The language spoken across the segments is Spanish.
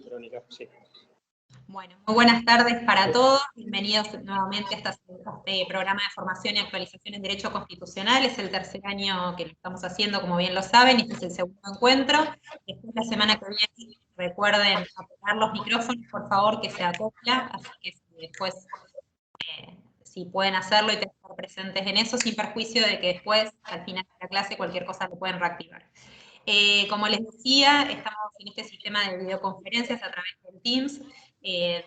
Verónica, sí. Bueno, muy buenas tardes para todos. Bienvenidos nuevamente a este programa de formación y actualización en Derecho Constitucional. Es el tercer año que lo estamos haciendo, como bien lo saben. Este es el segundo encuentro. Después, la semana que viene, recuerden apagar los micrófonos, por favor, que se acopla. Así que después, si pueden hacerlo y tener que estar presentes en eso, sin perjuicio de que después, al final de la clase, cualquier cosa lo pueden reactivar. Como les decía, estamos en este sistema de videoconferencias a través del Teams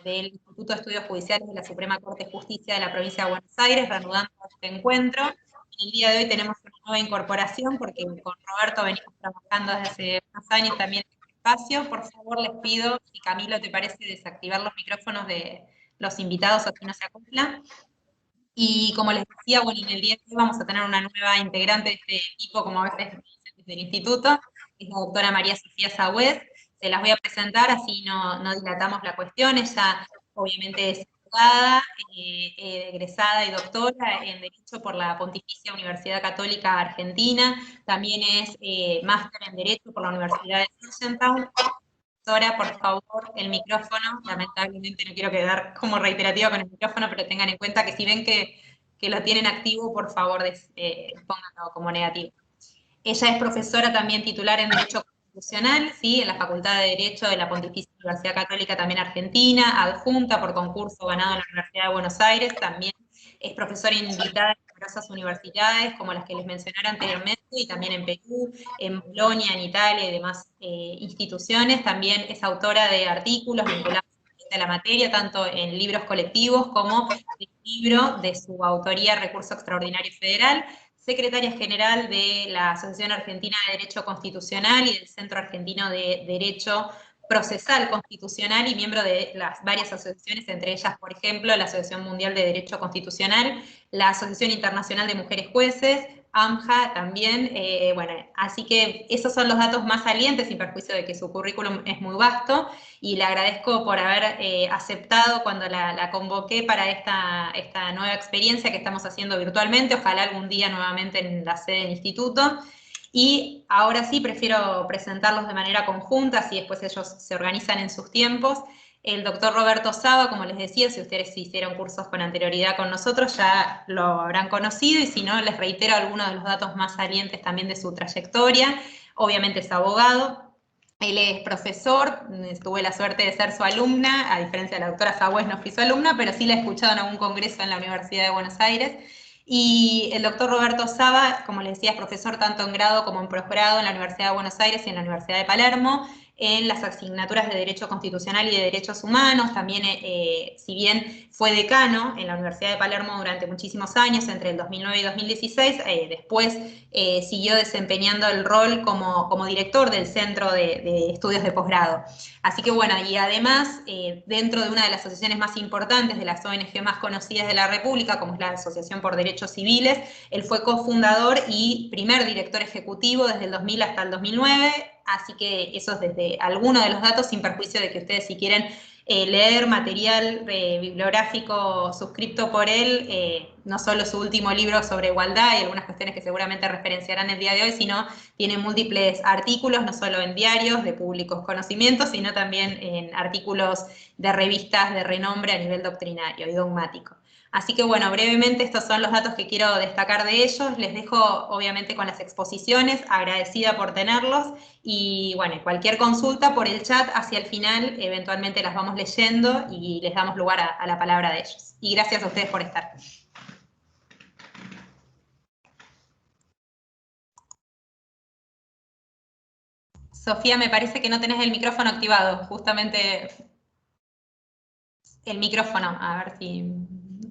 del Instituto de Estudios Judiciales de la Suprema Corte de Justicia de la Provincia de Buenos Aires, reanudando este encuentro. El día de hoy tenemos una nueva incorporación porque con Roberto venimos trabajando desde hace unos años también en este espacio. Por favor, les pido, si Camilo te parece, desactivar los micrófonos de los invitados, así no se acopla. Y como les decía, bueno, en el día de hoy vamos a tener una nueva integrante de este equipo, como a veces desde el instituto, es la doctora María Sofía Sagüez. Se las voy a presentar, así no dilatamos la cuestión. Ella obviamente es abogada, egresada y doctora en Derecho por la Pontificia Universidad Católica Argentina. También es máster en Derecho por la Universidad de Georgetown. Doctora, por favor, el micrófono. Lamentablemente no quiero quedar como reiterativa con el micrófono, pero tengan en cuenta que si ven que lo tienen activo, por favor, pónganlo como negativo. Ella es profesora también titular en Derecho Constitucional, ¿sí? En la Facultad de Derecho de la Pontificia Universidad Católica también Argentina, adjunta por concurso ganado en la Universidad de Buenos Aires, también es profesora invitada en numerosas universidades, como las que les mencioné anteriormente, y también en Perú, en Bolonia, en Italia y demás instituciones. También es autora de artículos vinculados a la materia, tanto en libros colectivos como el libro de su autoría Recurso Extraordinario Federal, secretaria general de la Asociación Argentina de Derecho Constitucional y del Centro Argentino de Derecho Procesal Constitucional y miembro de las varias asociaciones, entre ellas, por ejemplo, la Asociación Mundial de Derecho Constitucional, la Asociación Internacional de Mujeres Jueces, AMJA también, bueno, así que esos son los datos más salientes, sin perjuicio de que su currículum es muy vasto, y le agradezco por haber aceptado cuando la convoqué para esta nueva experiencia que estamos haciendo virtualmente, ojalá algún día nuevamente en la sede del instituto. Y ahora sí prefiero presentarlos de manera conjunta, así después ellos se organizan en sus tiempos. El doctor Roberto Saba, como les decía, si ustedes hicieron cursos con anterioridad con nosotros, ya lo habrán conocido, y si no, les reitero algunos de los datos más salientes también de su trayectoria. Obviamente es abogado, él es profesor, tuve la suerte de ser su alumna, a diferencia de la doctora Sagüez no fui su alumna, pero sí la he escuchado en algún congreso en la Universidad de Buenos Aires. Y el doctor Roberto Saba, como les decía, es profesor tanto en grado como en posgrado en la Universidad de Buenos Aires y en la Universidad de Palermo, en las asignaturas de Derecho Constitucional y de Derechos Humanos. También, si bien fue decano en la Universidad de Palermo durante muchísimos años, entre el 2009 y 2016, después siguió desempeñando el rol como director del Centro de Estudios de Posgrado. Así que bueno, y además, dentro de una de las asociaciones más importantes, de las ONG más conocidas de la República, como es la Asociación por Derechos Civiles, él fue cofundador y primer director ejecutivo desde el 2000 hasta el 2009, así que eso es desde algunos de los datos, sin perjuicio de que ustedes, si quieren leer material bibliográfico suscripto por él, no solo su último libro sobre igualdad y algunas cuestiones que seguramente referenciarán el día de hoy, sino tiene múltiples artículos, no solo en diarios de públicos conocimientos, sino también en artículos de revistas de renombre a nivel doctrinario y dogmático. Así que bueno, brevemente estos son los datos que quiero destacar de ellos. Les dejo obviamente con las exposiciones, agradecida por tenerlos, y bueno, cualquier consulta por el chat hacia el final, eventualmente las vamos leyendo y les damos lugar a la palabra de ellos. Y gracias a ustedes por estar. Sofía, me parece que no tenés el micrófono activado, justamente el micrófono, a ver si...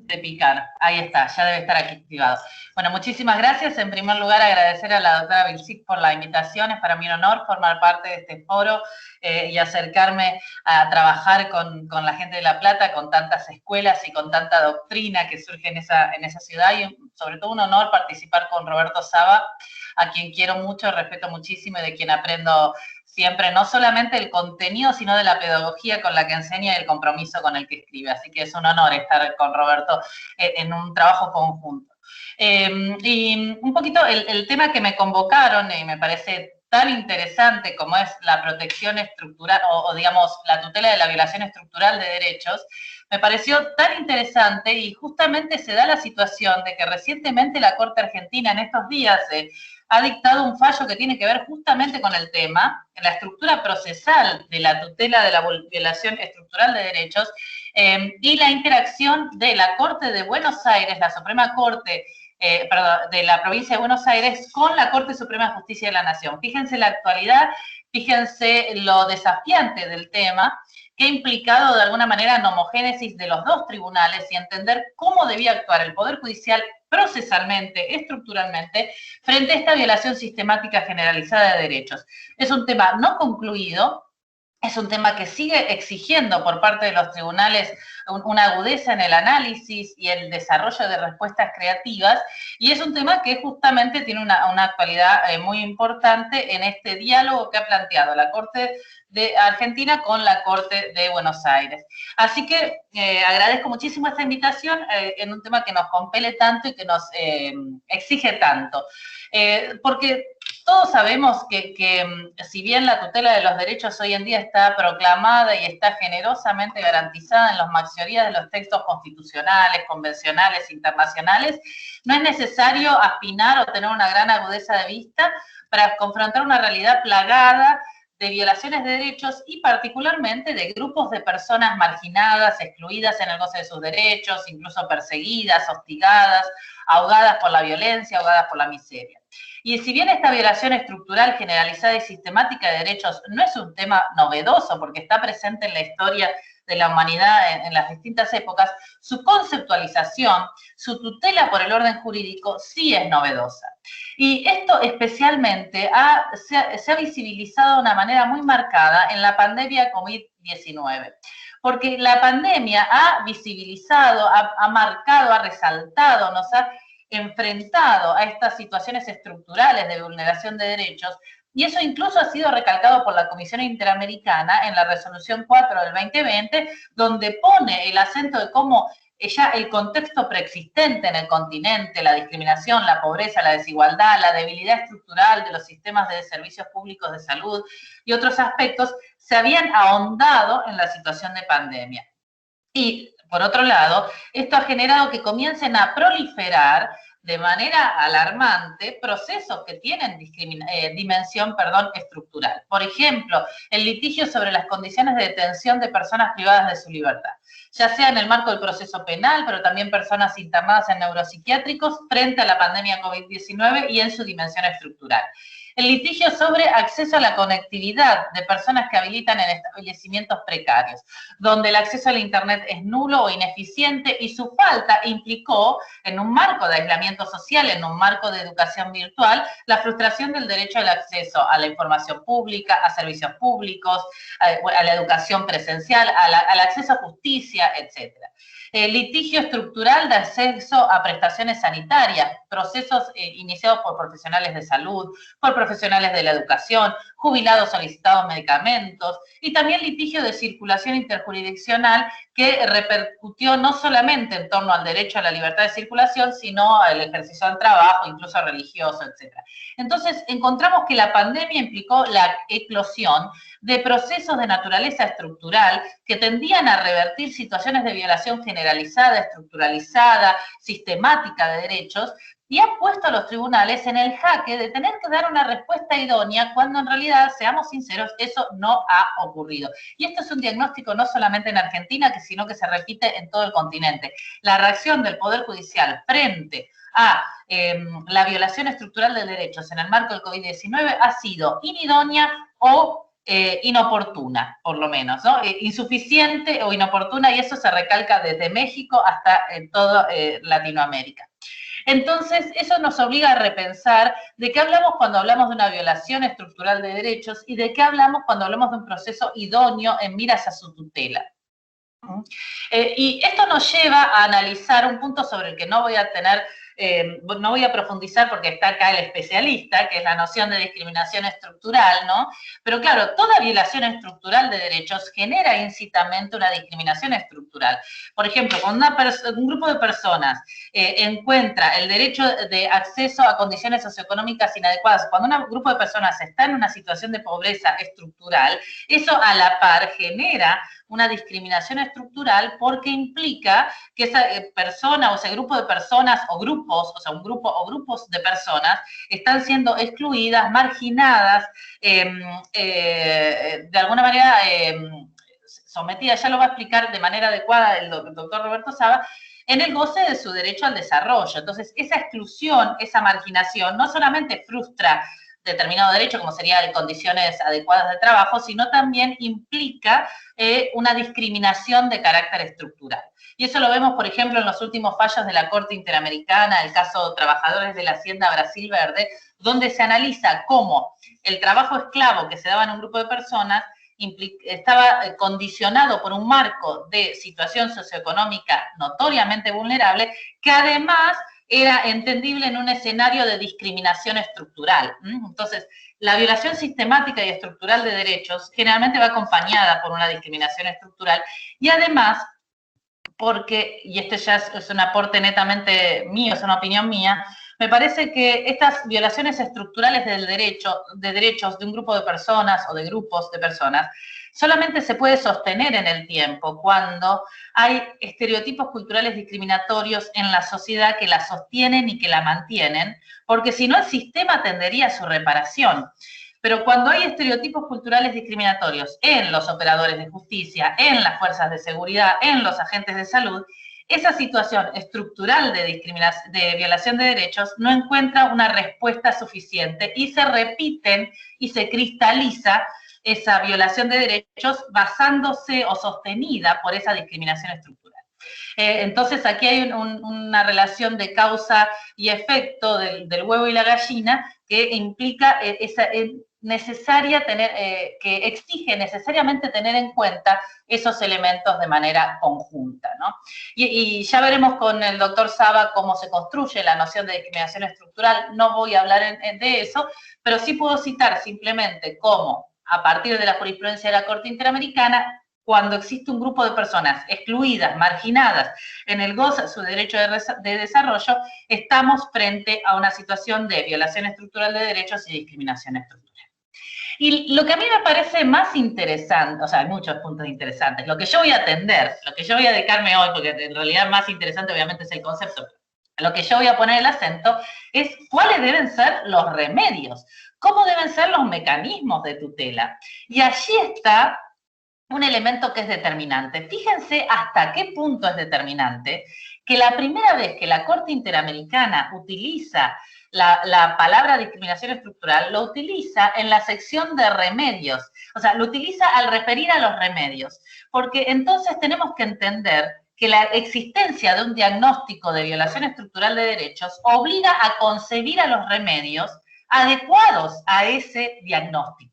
De picar, ahí está, ya debe estar aquí activado. Bueno, muchísimas gracias. En primer lugar, agradecer a la doctora Vilsic por la invitación. Es para mí un honor formar parte de este foro y acercarme a trabajar con la gente de La Plata, con tantas escuelas y con tanta doctrina que surge en esa ciudad, y sobre todo un honor participar con Roberto Saba, a quien quiero mucho, respeto muchísimo y de quien aprendo siempre, no solamente el contenido, sino de la pedagogía con la que enseña y el compromiso con el que escribe. Así que es un honor estar con Roberto en un trabajo conjunto. Y un poquito el tema que me convocaron, y me parece tan interesante como es la protección estructural o digamos, la tutela de la violación estructural de derechos, me pareció tan interesante y justamente se da la situación de que recientemente la Corte Argentina en estos días ha dictado un fallo que tiene que ver justamente con el tema, la estructura procesal de la tutela de la violación estructural de derechos y la interacción de la Corte de Buenos Aires, la Suprema Corte de la provincia de Buenos Aires con la Corte Suprema de Justicia de la Nación. Fíjense la actualidad, fíjense lo desafiante del tema, que ha implicado de alguna manera en homogénesis de los dos tribunales y entender cómo debía actuar el Poder Judicial procesalmente, estructuralmente, frente a esta violación sistemática generalizada de derechos. Es un tema no concluido, es un tema que sigue exigiendo por parte de los tribunales una agudeza en el análisis y el desarrollo de respuestas creativas, y es un tema que justamente tiene una actualidad muy importante en este diálogo que ha planteado la Corte de Argentina con la Corte de Buenos Aires. Así que agradezco muchísimo esta invitación en un tema que nos compele tanto y que nos exige tanto. Porque todos sabemos que si bien la tutela de los derechos hoy en día está proclamada y está generosamente garantizada en la mayoría de los textos constitucionales, convencionales, internacionales, no es necesario afinar o tener una gran agudeza de vista para confrontar una realidad plagada de violaciones de derechos y particularmente de grupos de personas marginadas, excluidas en el goce de sus derechos, incluso perseguidas, hostigadas, ahogadas por la violencia, ahogadas por la miseria. Y si bien esta violación estructural, generalizada y sistemática de derechos no es un tema novedoso porque está presente en la historia de la humanidad en las distintas épocas, su conceptualización, su tutela por el orden jurídico sí es novedosa. Y esto especialmente se ha visibilizado de una manera muy marcada en la pandemia COVID-19. Porque la pandemia ha visibilizado, ha marcado, ha resaltado, nos ha enfrentado a estas situaciones estructurales de vulneración de derechos, y eso incluso ha sido recalcado por la Comisión Interamericana en la Resolución 4 del 2020, donde pone el acento de cómo ya el contexto preexistente en el continente, la discriminación, la pobreza, la desigualdad, la debilidad estructural de los sistemas de servicios públicos de salud y otros aspectos, se habían ahondado en la situación de pandemia. Y, por otro lado, esto ha generado que comiencen a proliferar de manera alarmante procesos que tienen dimensión estructural. Por ejemplo, el litigio sobre las condiciones de detención de personas privadas de su libertad, ya sea en el marco del proceso penal, pero también personas internadas en neuropsiquiátricos frente a la pandemia COVID-19 y en su dimensión estructural. El litigio sobre acceso a la conectividad de personas que habitan en establecimientos precarios, donde el acceso al Internet es nulo o ineficiente y su falta implicó, en un marco de aislamiento social, en un marco de educación virtual, la frustración del derecho al acceso a la información pública, a servicios públicos, a la educación presencial, al acceso a justicia, etcétera. Litigio estructural de acceso a prestaciones sanitarias, procesos iniciados por profesionales de salud, por profesionales de la educación, jubilados solicitados medicamentos, y también litigio de circulación interjurisdiccional que repercutió no solamente en torno al derecho a la libertad de circulación, sino al ejercicio del trabajo, incluso religioso, etc. Entonces, encontramos que la pandemia implicó la eclosión de procesos de naturaleza estructural que tendían a revertir situaciones de violación generalizada, estructuralizada, sistemática de derechos, y ha puesto a los tribunales en el jaque de tener que dar una respuesta idónea cuando en realidad, seamos sinceros, eso no ha ocurrido. Y esto es un diagnóstico no solamente en Argentina, sino que se repite en todo el continente. La reacción del Poder Judicial frente a la violación estructural de derechos en el marco del COVID-19 ha sido inidónea o inoportuna, por lo menos, ¿no? Insuficiente o inoportuna, y eso se recalca desde México hasta en toda Latinoamérica. Entonces, eso nos obliga a repensar de qué hablamos cuando hablamos de una violación estructural de derechos y de qué hablamos cuando hablamos de un proceso idóneo en miras a su tutela. Y esto nos lleva a analizar un punto sobre el que no voy a tener no voy a profundizar porque está acá el especialista, que es la noción de discriminación estructural, ¿no? Pero claro, toda violación estructural de derechos genera incitamente una discriminación estructural. Por ejemplo, cuando un grupo de personas encuentra el derecho de acceso a condiciones socioeconómicas inadecuadas, cuando un grupo de personas está en una situación de pobreza estructural, eso a la par genera una discriminación estructural porque implica que esa persona o ese grupo de personas o grupos, o sea, un grupo o grupos de personas están siendo excluidas, marginadas, de alguna manera sometidas, ya lo va a explicar de manera adecuada el doctor Roberto Saba, en el goce de su derecho al desarrollo. Entonces, esa exclusión, esa marginación, no solamente frustra determinado derecho, como sería condiciones adecuadas de trabajo, sino también implica una discriminación de carácter estructural. Y eso lo vemos, por ejemplo, en los últimos fallos de la Corte Interamericana, el caso Trabajadores de la Hacienda Brasil Verde, donde se analiza cómo el trabajo esclavo que se daba en un grupo de personas estaba condicionado por un marco de situación socioeconómica notoriamente vulnerable, que además era entendible en un escenario de discriminación estructural. Entonces, la violación sistemática y estructural de derechos generalmente va acompañada por una discriminación estructural y además, porque, y este ya es un aporte netamente mío, es una opinión mía, me parece que estas violaciones estructurales de derechos de un grupo de personas o de grupos de personas solamente se puede sostener en el tiempo cuando hay estereotipos culturales discriminatorios en la sociedad que la sostienen y que la mantienen, porque si no el sistema tendería a su reparación. Pero cuando hay estereotipos culturales discriminatorios en los operadores de justicia, en las fuerzas de seguridad, en los agentes de salud, esa situación estructural de violación de derechos no encuentra una respuesta suficiente y se repiten y se cristaliza esa violación de derechos basándose o sostenida por esa discriminación estructural. Entonces aquí hay una relación de causa y efecto del huevo y la gallina que implica esa necesaria que exige necesariamente tener en cuenta esos elementos de manera conjunta, ¿no? Y ya veremos con el doctor Saba cómo se construye la noción de discriminación estructural, no voy a hablar de eso, pero sí puedo citar simplemente cómo, a partir de la jurisprudencia de la Corte Interamericana, cuando existe un grupo de personas excluidas, marginadas en el goce de su derecho de desarrollo, estamos frente a una situación de violación estructural de derechos y discriminación estructural. Y lo que a mí me parece más interesante, o sea, hay muchos puntos interesantes, lo que yo voy a atender, lo que yo voy a dedicarme hoy, porque en realidad más interesante obviamente es el concepto, lo que yo voy a poner el acento es cuáles deben ser los remedios, cómo deben ser los mecanismos de tutela. Y allí está un elemento que es determinante. Fíjense hasta qué punto es determinante que la primera vez que la Corte Interamericana utiliza la palabra discriminación estructural, lo utiliza en la sección de remedios, o sea, lo utiliza al referir a los remedios, porque entonces tenemos que entender que la existencia de un diagnóstico de violación estructural de derechos obliga a concebir a los remedios adecuados a ese diagnóstico.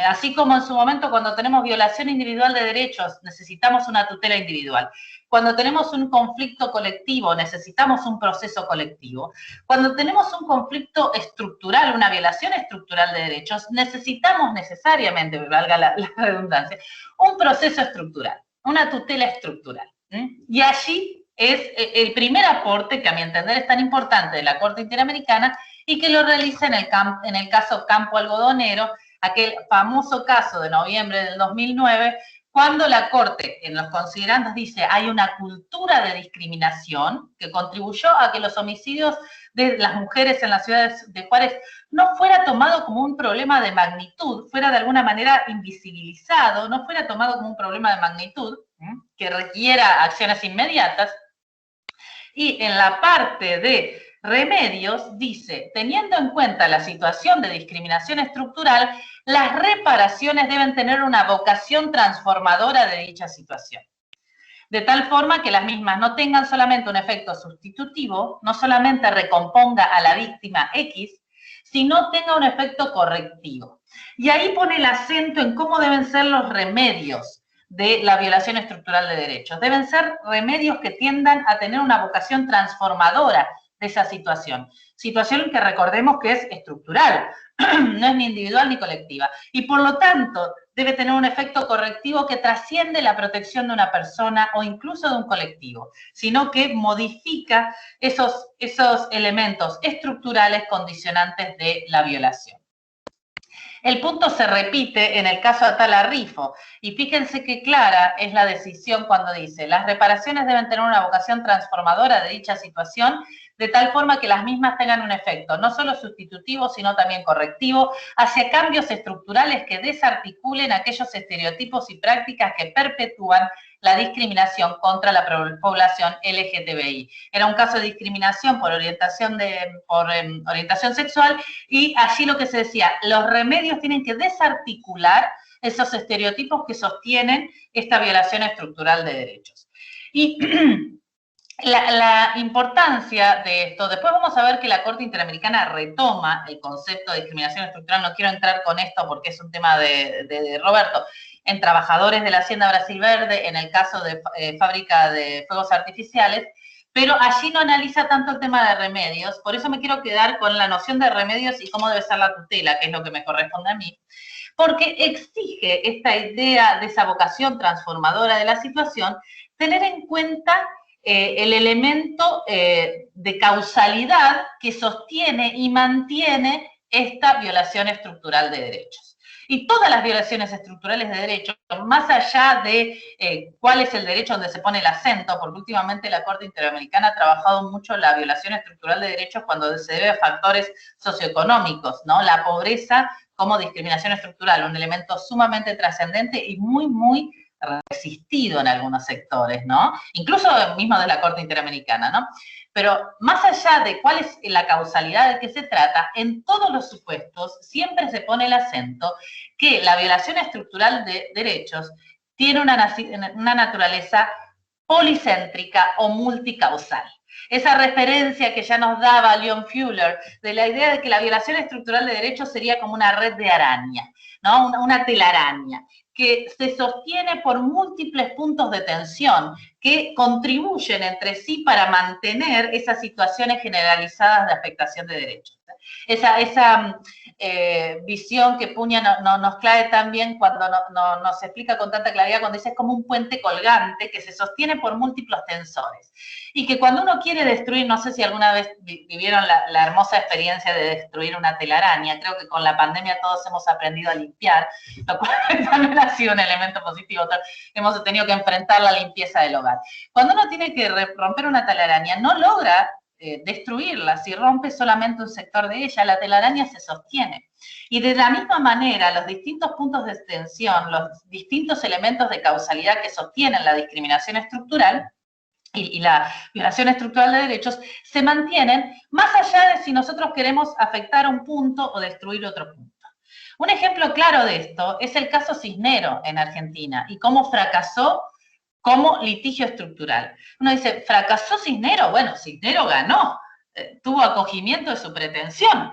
Así como en su momento cuando tenemos violación individual de derechos necesitamos una tutela individual. Cuando tenemos un conflicto colectivo necesitamos un proceso colectivo. Cuando tenemos un conflicto estructural, una violación estructural de derechos, necesitamos necesariamente, valga la redundancia, un proceso estructural, una tutela estructural. Y allí es el primer aporte que a mi entender es tan importante de la Corte Interamericana y que lo realiza en el caso Campo Algodonero, aquel famoso caso de noviembre del 2009, cuando la Corte, en los considerandos, dice hay una cultura de discriminación que contribuyó a que los homicidios de las mujeres en las ciudades de Juárez no fuera tomado como un problema de magnitud, fuera de alguna manera invisibilizado, no fuera tomado como un problema de magnitud que requiera acciones inmediatas. Y en la parte de remedios dice, teniendo en cuenta la situación de discriminación estructural, las reparaciones deben tener una vocación transformadora de dicha situación. De tal forma que las mismas no tengan solamente un efecto sustitutivo, no solamente recomponga a la víctima X, sino tenga un efecto correctivo. Y ahí pone el acento en cómo deben ser los remedios de la violación estructural de derechos. Deben ser remedios que tiendan a tener una vocación transformadora de esa situación. Situación que recordemos que es estructural, no es ni individual ni colectiva. Y por lo tanto, debe tener un efecto correctivo que trasciende la protección de una persona o incluso de un colectivo, sino que modifica esos elementos estructurales condicionantes de la violación. El punto se repite en el caso Atala Rifo, y fíjense qué clara es la decisión cuando dice: las reparaciones deben tener una vocación transformadora de dicha situación, de tal forma que las mismas tengan un efecto no solo sustitutivo, sino también correctivo, hacia cambios estructurales que desarticulen aquellos estereotipos y prácticas que perpetúan la discriminación contra la población LGTBI. Era un caso de discriminación por orientación sexual, y allí lo que se decía, los remedios tienen que desarticular esos estereotipos que sostienen esta violación estructural de derechos. Y la importancia de esto, después vamos a ver que la Corte Interamericana retoma el concepto de discriminación estructural. No quiero entrar con esto porque es un tema de Roberto, en trabajadores de la Hacienda Brasil Verde, en el caso de fábrica de fuegos artificiales, pero allí no analiza tanto el tema de remedios. Por eso me quiero quedar con la noción de remedios y cómo debe ser la tutela, que es lo que me corresponde a mí, porque exige esta idea de esa vocación transformadora de la situación, tener en cuenta el elemento de causalidad que sostiene y mantiene esta violación estructural de derechos. Y todas las violaciones estructurales de derechos, más allá de cuál es el derecho donde se pone el acento, porque últimamente la Corte Interamericana ha trabajado mucho la violación estructural de derechos cuando se debe a factores socioeconómicos, ¿no? La pobreza como discriminación estructural, un elemento sumamente trascendente y muy resistido en algunos sectores, ¿no? Incluso mismo de la Corte Interamericana, ¿no? Pero más allá de cuál es la causalidad de que se trata, en todos los supuestos siempre se pone el acento que la violación estructural de derechos tiene una naturaleza policéntrica o multicausal. Esa referencia que ya nos daba Leon Fuller de la idea de que la violación estructural de derechos sería como una red de araña, ¿no? Una telaraña, que se sostiene por múltiples puntos de tensión que contribuyen entre sí para mantener esas situaciones generalizadas de afectación de derechos. Esa visión que Puña nos clave también cuando nos explica con tanta claridad, cuando dice es como un puente colgante que se sostiene por múltiples tensores. Y que cuando uno quiere destruir, no sé si alguna vez vivieron la hermosa experiencia de destruir una telaraña, creo que con la pandemia todos hemos aprendido a limpiar, lo cual también ha sido un elemento positivo, hemos tenido que enfrentar la limpieza del hogar. Cuando uno tiene que romper una telaraña, no logra destruirla, si rompe solamente un sector de ella, la telaraña se sostiene. Y de la misma manera, los distintos puntos de extensión, los distintos elementos de causalidad que sostienen la discriminación estructural y la violación estructural de derechos se mantienen más allá de si nosotros queremos afectar un punto o destruir otro punto. Un ejemplo claro de esto es el caso Cisnero en Argentina y cómo fracasó como litigio estructural. Uno dice, ¿fracasó Cisnero? Bueno, Cisnero ganó, tuvo acogimiento de su pretensión.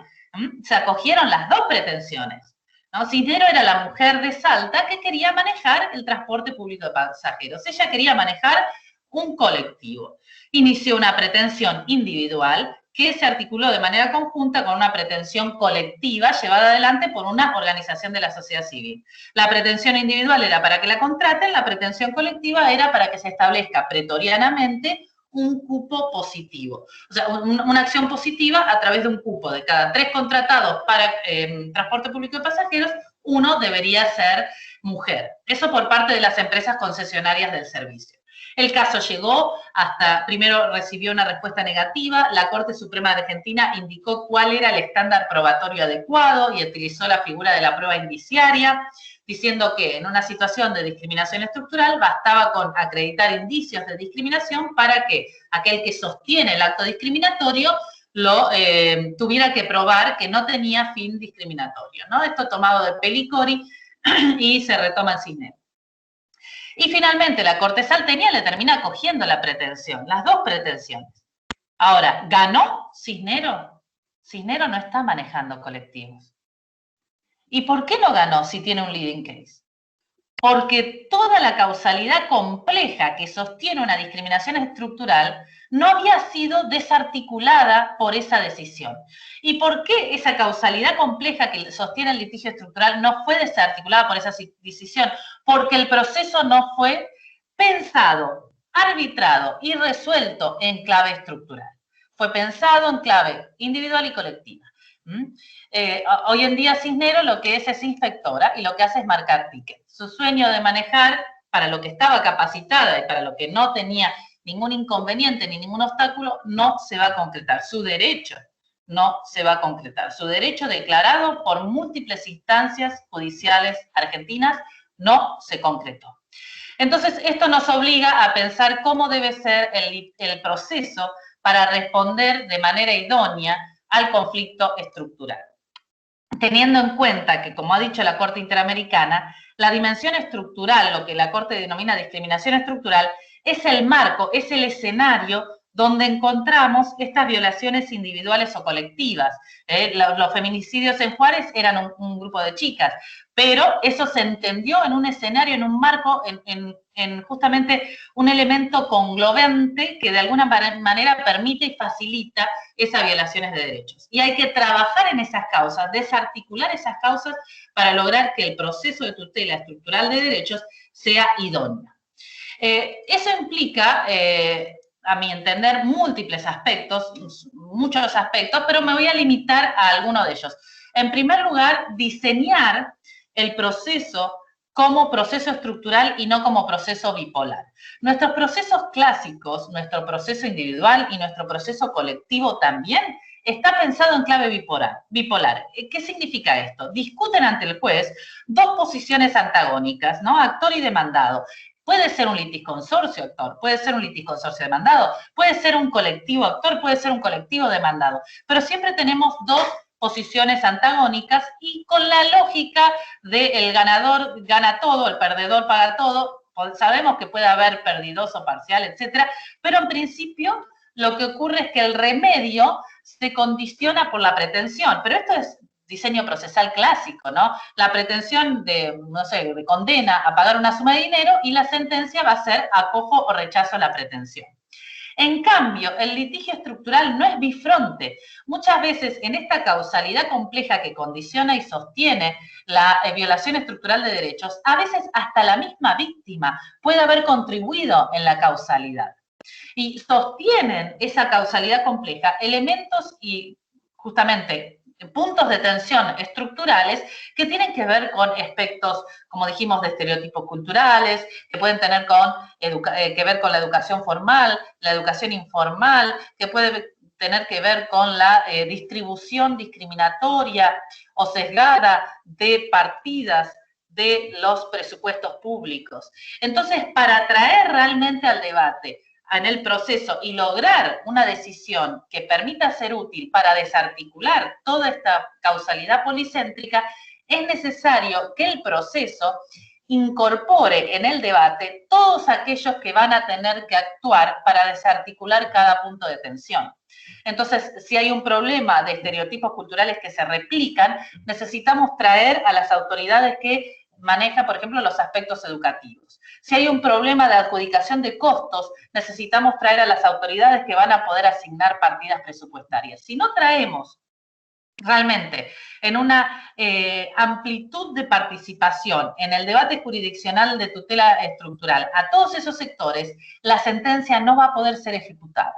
Se acogieron las dos pretensiones, ¿no? Cisnero era la mujer de Salta que quería manejar el transporte público de pasajeros. Ella quería manejar un colectivo. Inició una pretensión individual que se articuló de manera conjunta con una pretensión colectiva llevada adelante por una organización de la sociedad civil. La pretensión individual era para que la contraten, la pretensión colectiva era para que se establezca pretorianamente un cupo positivo. O sea, una acción positiva a través de un cupo. De cada 3 contratados para transporte público de pasajeros, 1 debería ser mujer. Eso por parte de las empresas concesionarias del servicio. El caso llegó hasta, primero recibió una respuesta negativa, la Corte Suprema de Argentina indicó cuál era el estándar probatorio adecuado y utilizó la figura de la prueba indiciaria, diciendo que en una situación de discriminación estructural bastaba con acreditar indicios de discriminación para que aquel que sostiene el acto discriminatorio tuviera que probar que no tenía fin discriminatorio, ¿no? Esto tomado de Pellicori y se retoma en Cisnero. Y finalmente la Corte Salteña le termina acogiendo la pretensión, las dos pretensiones. Ahora, ¿ganó Cisnero? Cisnero no está manejando colectivos. ¿Y por qué no ganó si tiene un leading case? Porque toda la causalidad compleja que sostiene una discriminación estructural no había sido desarticulada por esa decisión. ¿Y por qué esa causalidad compleja que sostiene el litigio estructural no fue desarticulada por esa decisión? Porque el proceso no fue pensado, arbitrado y resuelto en clave estructural. Fue pensado en clave individual y colectiva. Hoy en día Cisneros lo que es inspectora y lo que hace es marcar tickets. Su sueño de manejar para lo que estaba capacitada y para lo que no tenía ningún inconveniente ni ningún obstáculo no se va a concretar. Su derecho no se va a concretar. Su derecho declarado por múltiples instancias judiciales argentinas no se concretó. Entonces, esto nos obliga a pensar cómo debe ser el proceso para responder de manera idónea al conflicto estructural. Teniendo en cuenta que, como ha dicho la Corte Interamericana, la dimensión estructural, lo que la Corte denomina discriminación estructural, es el marco, es el escenario donde encontramos estas violaciones individuales o colectivas. Los feminicidios en Juárez eran un grupo de chicas, pero eso se entendió en un escenario, en un marco, en justamente un elemento conglobante que de alguna manera permite y facilita esas violaciones de derechos. Y hay que trabajar en esas causas, desarticular esas causas para lograr que el proceso de tutela estructural de derechos sea idóneo. Eso implica, a mi entender, múltiples aspectos, muchos aspectos, pero me voy a limitar a alguno de ellos. En primer lugar, diseñar el proceso como proceso estructural y no como proceso bipolar. Nuestros procesos clásicos, nuestro proceso individual y nuestro proceso colectivo también está pensado en clave bipolar. ¿Qué significa esto? Discuten ante el juez dos posiciones antagónicas, ¿no? Actor y demandado. Puede ser un litisconsorcio actor, puede ser un litisconsorcio demandado, puede ser un colectivo actor, puede ser un colectivo demandado, pero siempre tenemos dos posiciones antagónicas y con la lógica de el ganador gana todo, el perdedor paga todo. Sabemos que puede haber perdidoso parcial, etcétera, pero en principio lo que ocurre es que el remedio se condiciona por la pretensión, pero esto es diseño procesal clásico, ¿no? La pretensión de, no sé, de condena a pagar una suma de dinero y la sentencia va a ser acojo o rechazo a la pretensión. En cambio, el litigio estructural no es bifronte. Muchas veces en esta causalidad compleja que condiciona y sostiene la violación estructural de derechos, a veces hasta la misma víctima puede haber contribuido en la causalidad. Y sostienen esa causalidad compleja elementos y justamente puntos de tensión estructurales que tienen que ver con aspectos, como dijimos, de estereotipos culturales, que pueden tener que ver con la educación formal, la educación informal, que puede tener que ver con la distribución discriminatoria o sesgada de partidas de los presupuestos públicos. Entonces, para atraer realmente al debate en el proceso y lograr una decisión que permita ser útil para desarticular toda esta causalidad policéntrica, es necesario que el proceso incorpore en el debate todos aquellos que van a tener que actuar para desarticular cada punto de tensión. Entonces, si hay un problema de estereotipos culturales que se replican, necesitamos traer a las autoridades que maneja, por ejemplo, los aspectos educativos. Si hay un problema de adjudicación de costos, necesitamos traer a las autoridades que van a poder asignar partidas presupuestarias. Si no traemos realmente en una amplitud de participación en el debate jurisdiccional de tutela estructural a todos esos sectores, la sentencia no va a poder ser ejecutada,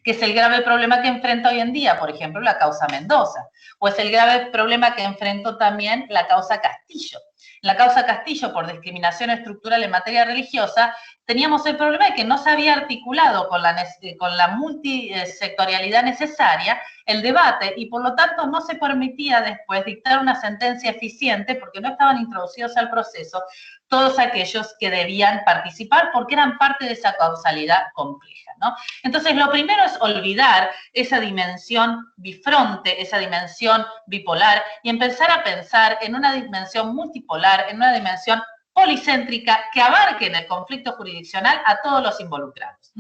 que es el grave problema que enfrenta hoy en día, por ejemplo, la causa Mendoza, o es el grave problema que enfrentó también la causa Castillo. La causa Castillo por discriminación estructural en materia religiosa, teníamos el problema de que no se había articulado con la multisectorialidad necesaria el debate y por lo tanto no se permitía después dictar una sentencia eficiente porque no estaban introducidos al proceso todos aquellos que debían participar porque eran parte de esa causalidad compleja, ¿no? Entonces, lo primero es olvidar esa dimensión bifronte, esa dimensión bipolar y empezar a pensar en una dimensión multipolar, en una dimensión policéntrica que abarque en el conflicto jurisdiccional a todos los involucrados.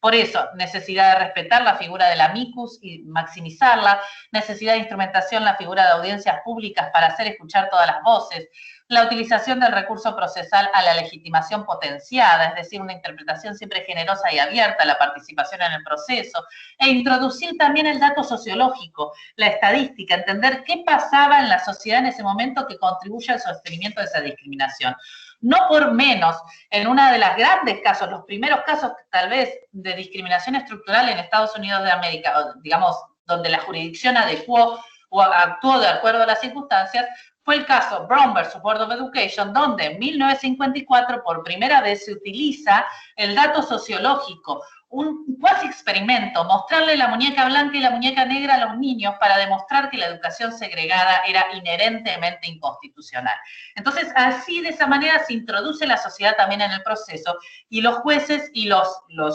Por eso, necesidad de respetar la figura del amicus y maximizarla, necesidad de instrumentación la figura de audiencias públicas para hacer escuchar todas las voces, la utilización del recurso procesal a la legitimación potenciada, es decir, una interpretación siempre generosa y abierta a la participación en el proceso, e introducir también el dato sociológico, la estadística, entender qué pasaba en la sociedad en ese momento que contribuye al sostenimiento de esa discriminación. No por menos, en uno de los grandes casos, los primeros casos tal vez de discriminación estructural en Estados Unidos de América, digamos, donde la jurisdicción adecuó o actuó de acuerdo a las circunstancias, fue el caso Brown versus Board of Education, donde en 1954 por primera vez se utiliza el dato sociológico, un cuasi experimento, mostrarle la muñeca blanca y la muñeca negra a los niños para demostrar que la educación segregada era inherentemente inconstitucional. Entonces, así, de esa manera, se introduce la sociedad también en el proceso y los jueces y los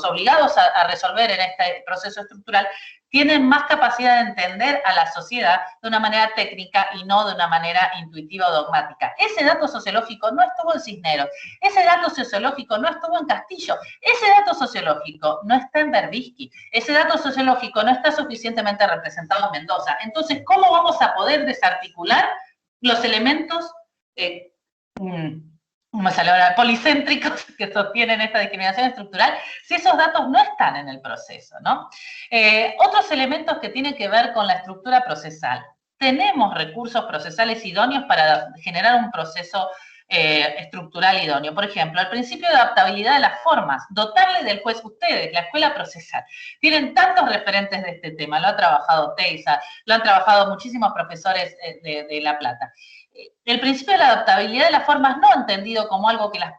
obligados a resolver en este proceso estructural tienen más capacidad de entender a la sociedad de una manera técnica y no de una manera intuitiva o dogmática. Ese dato sociológico no estuvo en Cisneros, ese dato sociológico no estuvo en Castillo, ese dato sociológico no está en Berbisky, ese dato sociológico no está suficientemente representado en Mendoza. Entonces, ¿cómo vamos a poder desarticular los elementos policéntricos que sostienen esta discriminación estructural si esos datos no están en el proceso, ¿no? Otros elementos que tienen que ver con la estructura procesal. Tenemos recursos procesales idóneos para generar un proceso estructural idóneo. Por ejemplo, el principio de adaptabilidad de las formas, dotarle del juez, ustedes, la escuela procesal, tienen tantos referentes de este tema, lo ha trabajado Teiza, lo han trabajado muchísimos profesores de La Plata. El principio de la adaptabilidad de las formas no entendido como algo que las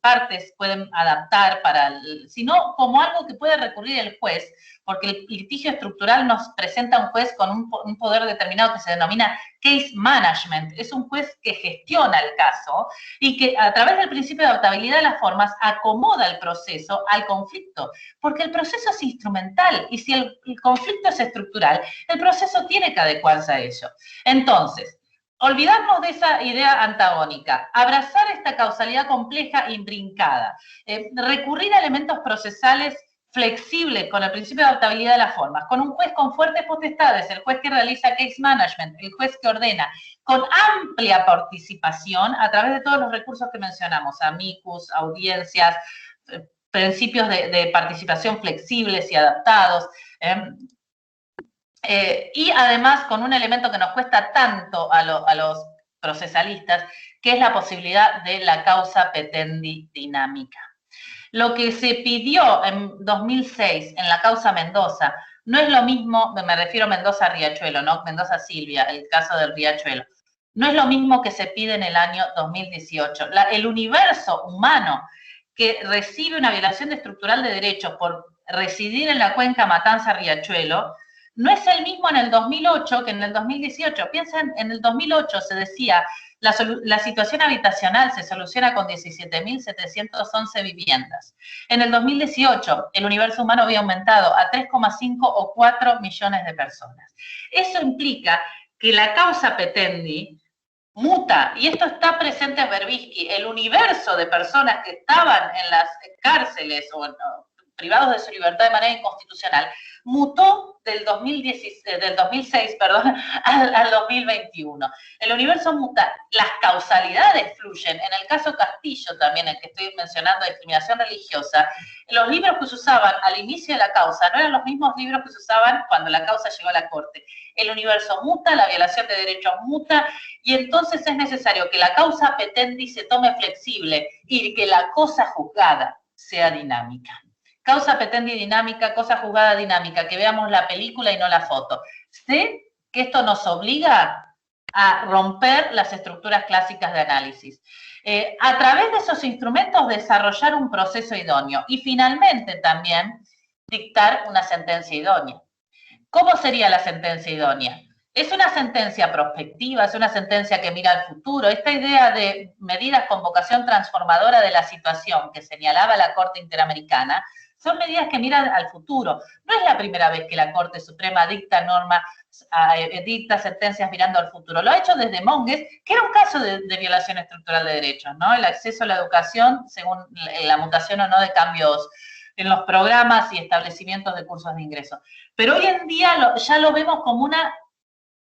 partes pueden adaptar, sino como algo que puede recurrir el juez, porque el litigio estructural nos presenta un juez con un poder determinado que se denomina case management. Es un juez que gestiona el caso y que a través del principio de adaptabilidad de las formas acomoda el proceso al conflicto, porque el proceso es instrumental y si el conflicto es estructural, el proceso tiene que adecuarse a ello. Entonces, olvidarnos de esa idea antagónica, abrazar esta causalidad compleja y brincada, recurrir a elementos procesales flexibles con el principio de adaptabilidad de las formas, con un juez con fuertes potestades, el juez que realiza case management, el juez que ordena, con amplia participación a través de todos los recursos que mencionamos, amicus, audiencias, principios de participación flexibles y adaptados, y además con un elemento que nos cuesta tanto a los procesalistas, que es la posibilidad de la causa petendi dinámica. Lo que se pidió en 2006 en la causa Mendoza no es lo mismo, me refiero a Mendoza-Riachuelo, ¿no? Mendoza-Silvia, el caso del Riachuelo. No es lo mismo que se pide en el año 2018. El universo humano que recibe una violación estructural de derechos por residir en la cuenca Matanza-Riachuelo no es el mismo en el 2008 que en el 2018. Piensen, en el 2008 se decía, la situación habitacional se soluciona con 17.711 viviendas. En el 2018, el universo humano había aumentado a 3,5 o 4 millones de personas. Eso implica que la causa petendi muta, y esto está presente en Berbisky, el universo de personas que estaban en las cárceles o privados de su libertad de manera inconstitucional, mutó del 2006 al 2021. El universo muta, las causalidades fluyen. En el caso Castillo también, el que estoy mencionando, discriminación religiosa, los libros que se usaban al inicio de la causa no eran los mismos libros que se usaban cuando la causa llegó a la corte. El universo muta, la violación de derechos muta, y entonces es necesario que la causa petendi se tome flexible y que la cosa juzgada sea dinámica. Causa petendi dinámica, cosa juzgada dinámica, que veamos la película y no la foto. Sé que esto nos obliga a romper las estructuras clásicas de análisis. A través de esos instrumentos desarrollar un proceso idóneo y finalmente también dictar una sentencia idónea. ¿Cómo sería la sentencia idónea? Es una sentencia prospectiva, es una sentencia que mira al futuro. Esta idea de medidas con vocación transformadora de la situación que señalaba la Corte Interamericana son medidas que miran al futuro. No es la primera vez que la Corte Suprema dicta normas, dicta sentencias mirando al futuro. Lo ha hecho desde Monges, que era un caso de violación estructural de derechos, ¿no? El acceso a la educación según la mutación o no de cambios en los programas y establecimientos de cursos de ingreso. Pero hoy en día ya lo vemos como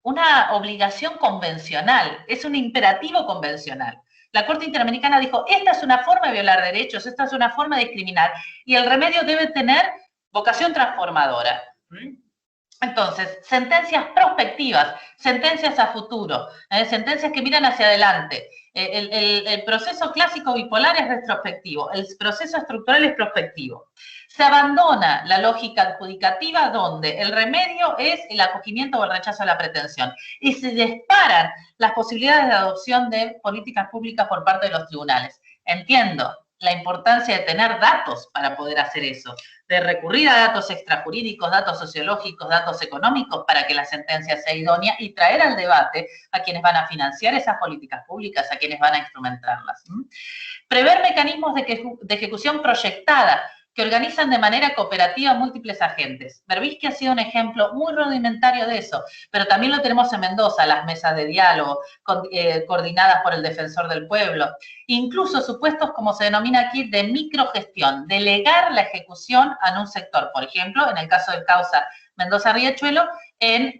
una obligación convencional, es un imperativo convencional. La Corte Interamericana dijo, esta es una forma de violar derechos, esta es una forma de discriminar, y el remedio debe tener vocación transformadora. Entonces, sentencias prospectivas, sentencias a futuro, sentencias que miran hacia adelante. El proceso clásico bipolar es retrospectivo, el proceso estructural es prospectivo. Se abandona la lógica adjudicativa donde el remedio es el acogimiento o el rechazo a la pretensión y se disparan las posibilidades de adopción de políticas públicas por parte de los tribunales. Entiendo la importancia de tener datos para poder hacer eso, de recurrir a datos extrajurídicos, datos sociológicos, datos económicos para que la sentencia sea idónea y traer al debate a quienes van a financiar esas políticas públicas, a quienes van a instrumentarlas. Prever mecanismos de ejecución proyectada que organizan de manera cooperativa múltiples agentes. Berbisky ha sido un ejemplo muy rudimentario de eso, pero también lo tenemos en Mendoza, las mesas de diálogo coordinadas por el defensor del pueblo. Incluso supuestos, como se denomina aquí, de microgestión, delegar la ejecución a un sector. Por ejemplo, en el caso del causa Mendoza-Riachuelo, en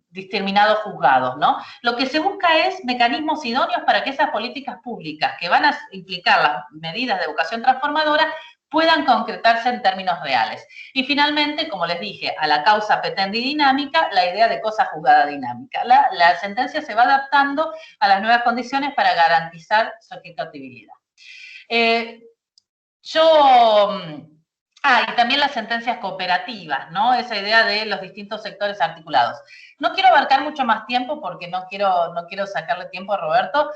determinados juzgados, ¿no? Lo que se busca es mecanismos idóneos para que esas políticas públicas que van a implicar las medidas de educación transformadora puedan concretarse en términos reales. Y finalmente, como les dije, a la causa petente y dinámica, la idea de cosa juzgada dinámica. La sentencia se va adaptando a las nuevas condiciones para garantizar su ejecutibilidad. Y también las sentencias cooperativas, ¿no? Esa idea de los distintos sectores articulados. No quiero abarcar mucho más tiempo porque no quiero sacarle tiempo a Roberto,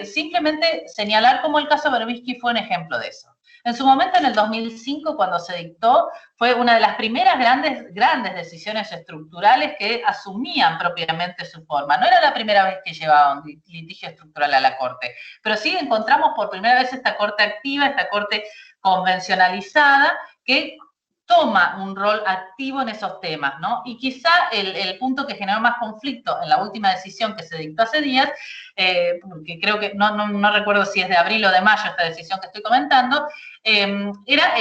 simplemente señalar cómo el caso Berbisky fue un ejemplo de eso. En su momento, en el 2005, cuando se dictó, fue una de las primeras grandes decisiones estructurales que asumían propiamente su forma. No era la primera vez que llevaba un litigio estructural a la Corte, pero sí encontramos por primera vez esta Corte activa, esta Corte convencionalizada, que toma un rol activo en esos temas, ¿no? Y quizá el punto que generó más conflicto en la última decisión que se dictó hace días, que creo que no recuerdo si es de abril o de mayo esta decisión que estoy comentando, era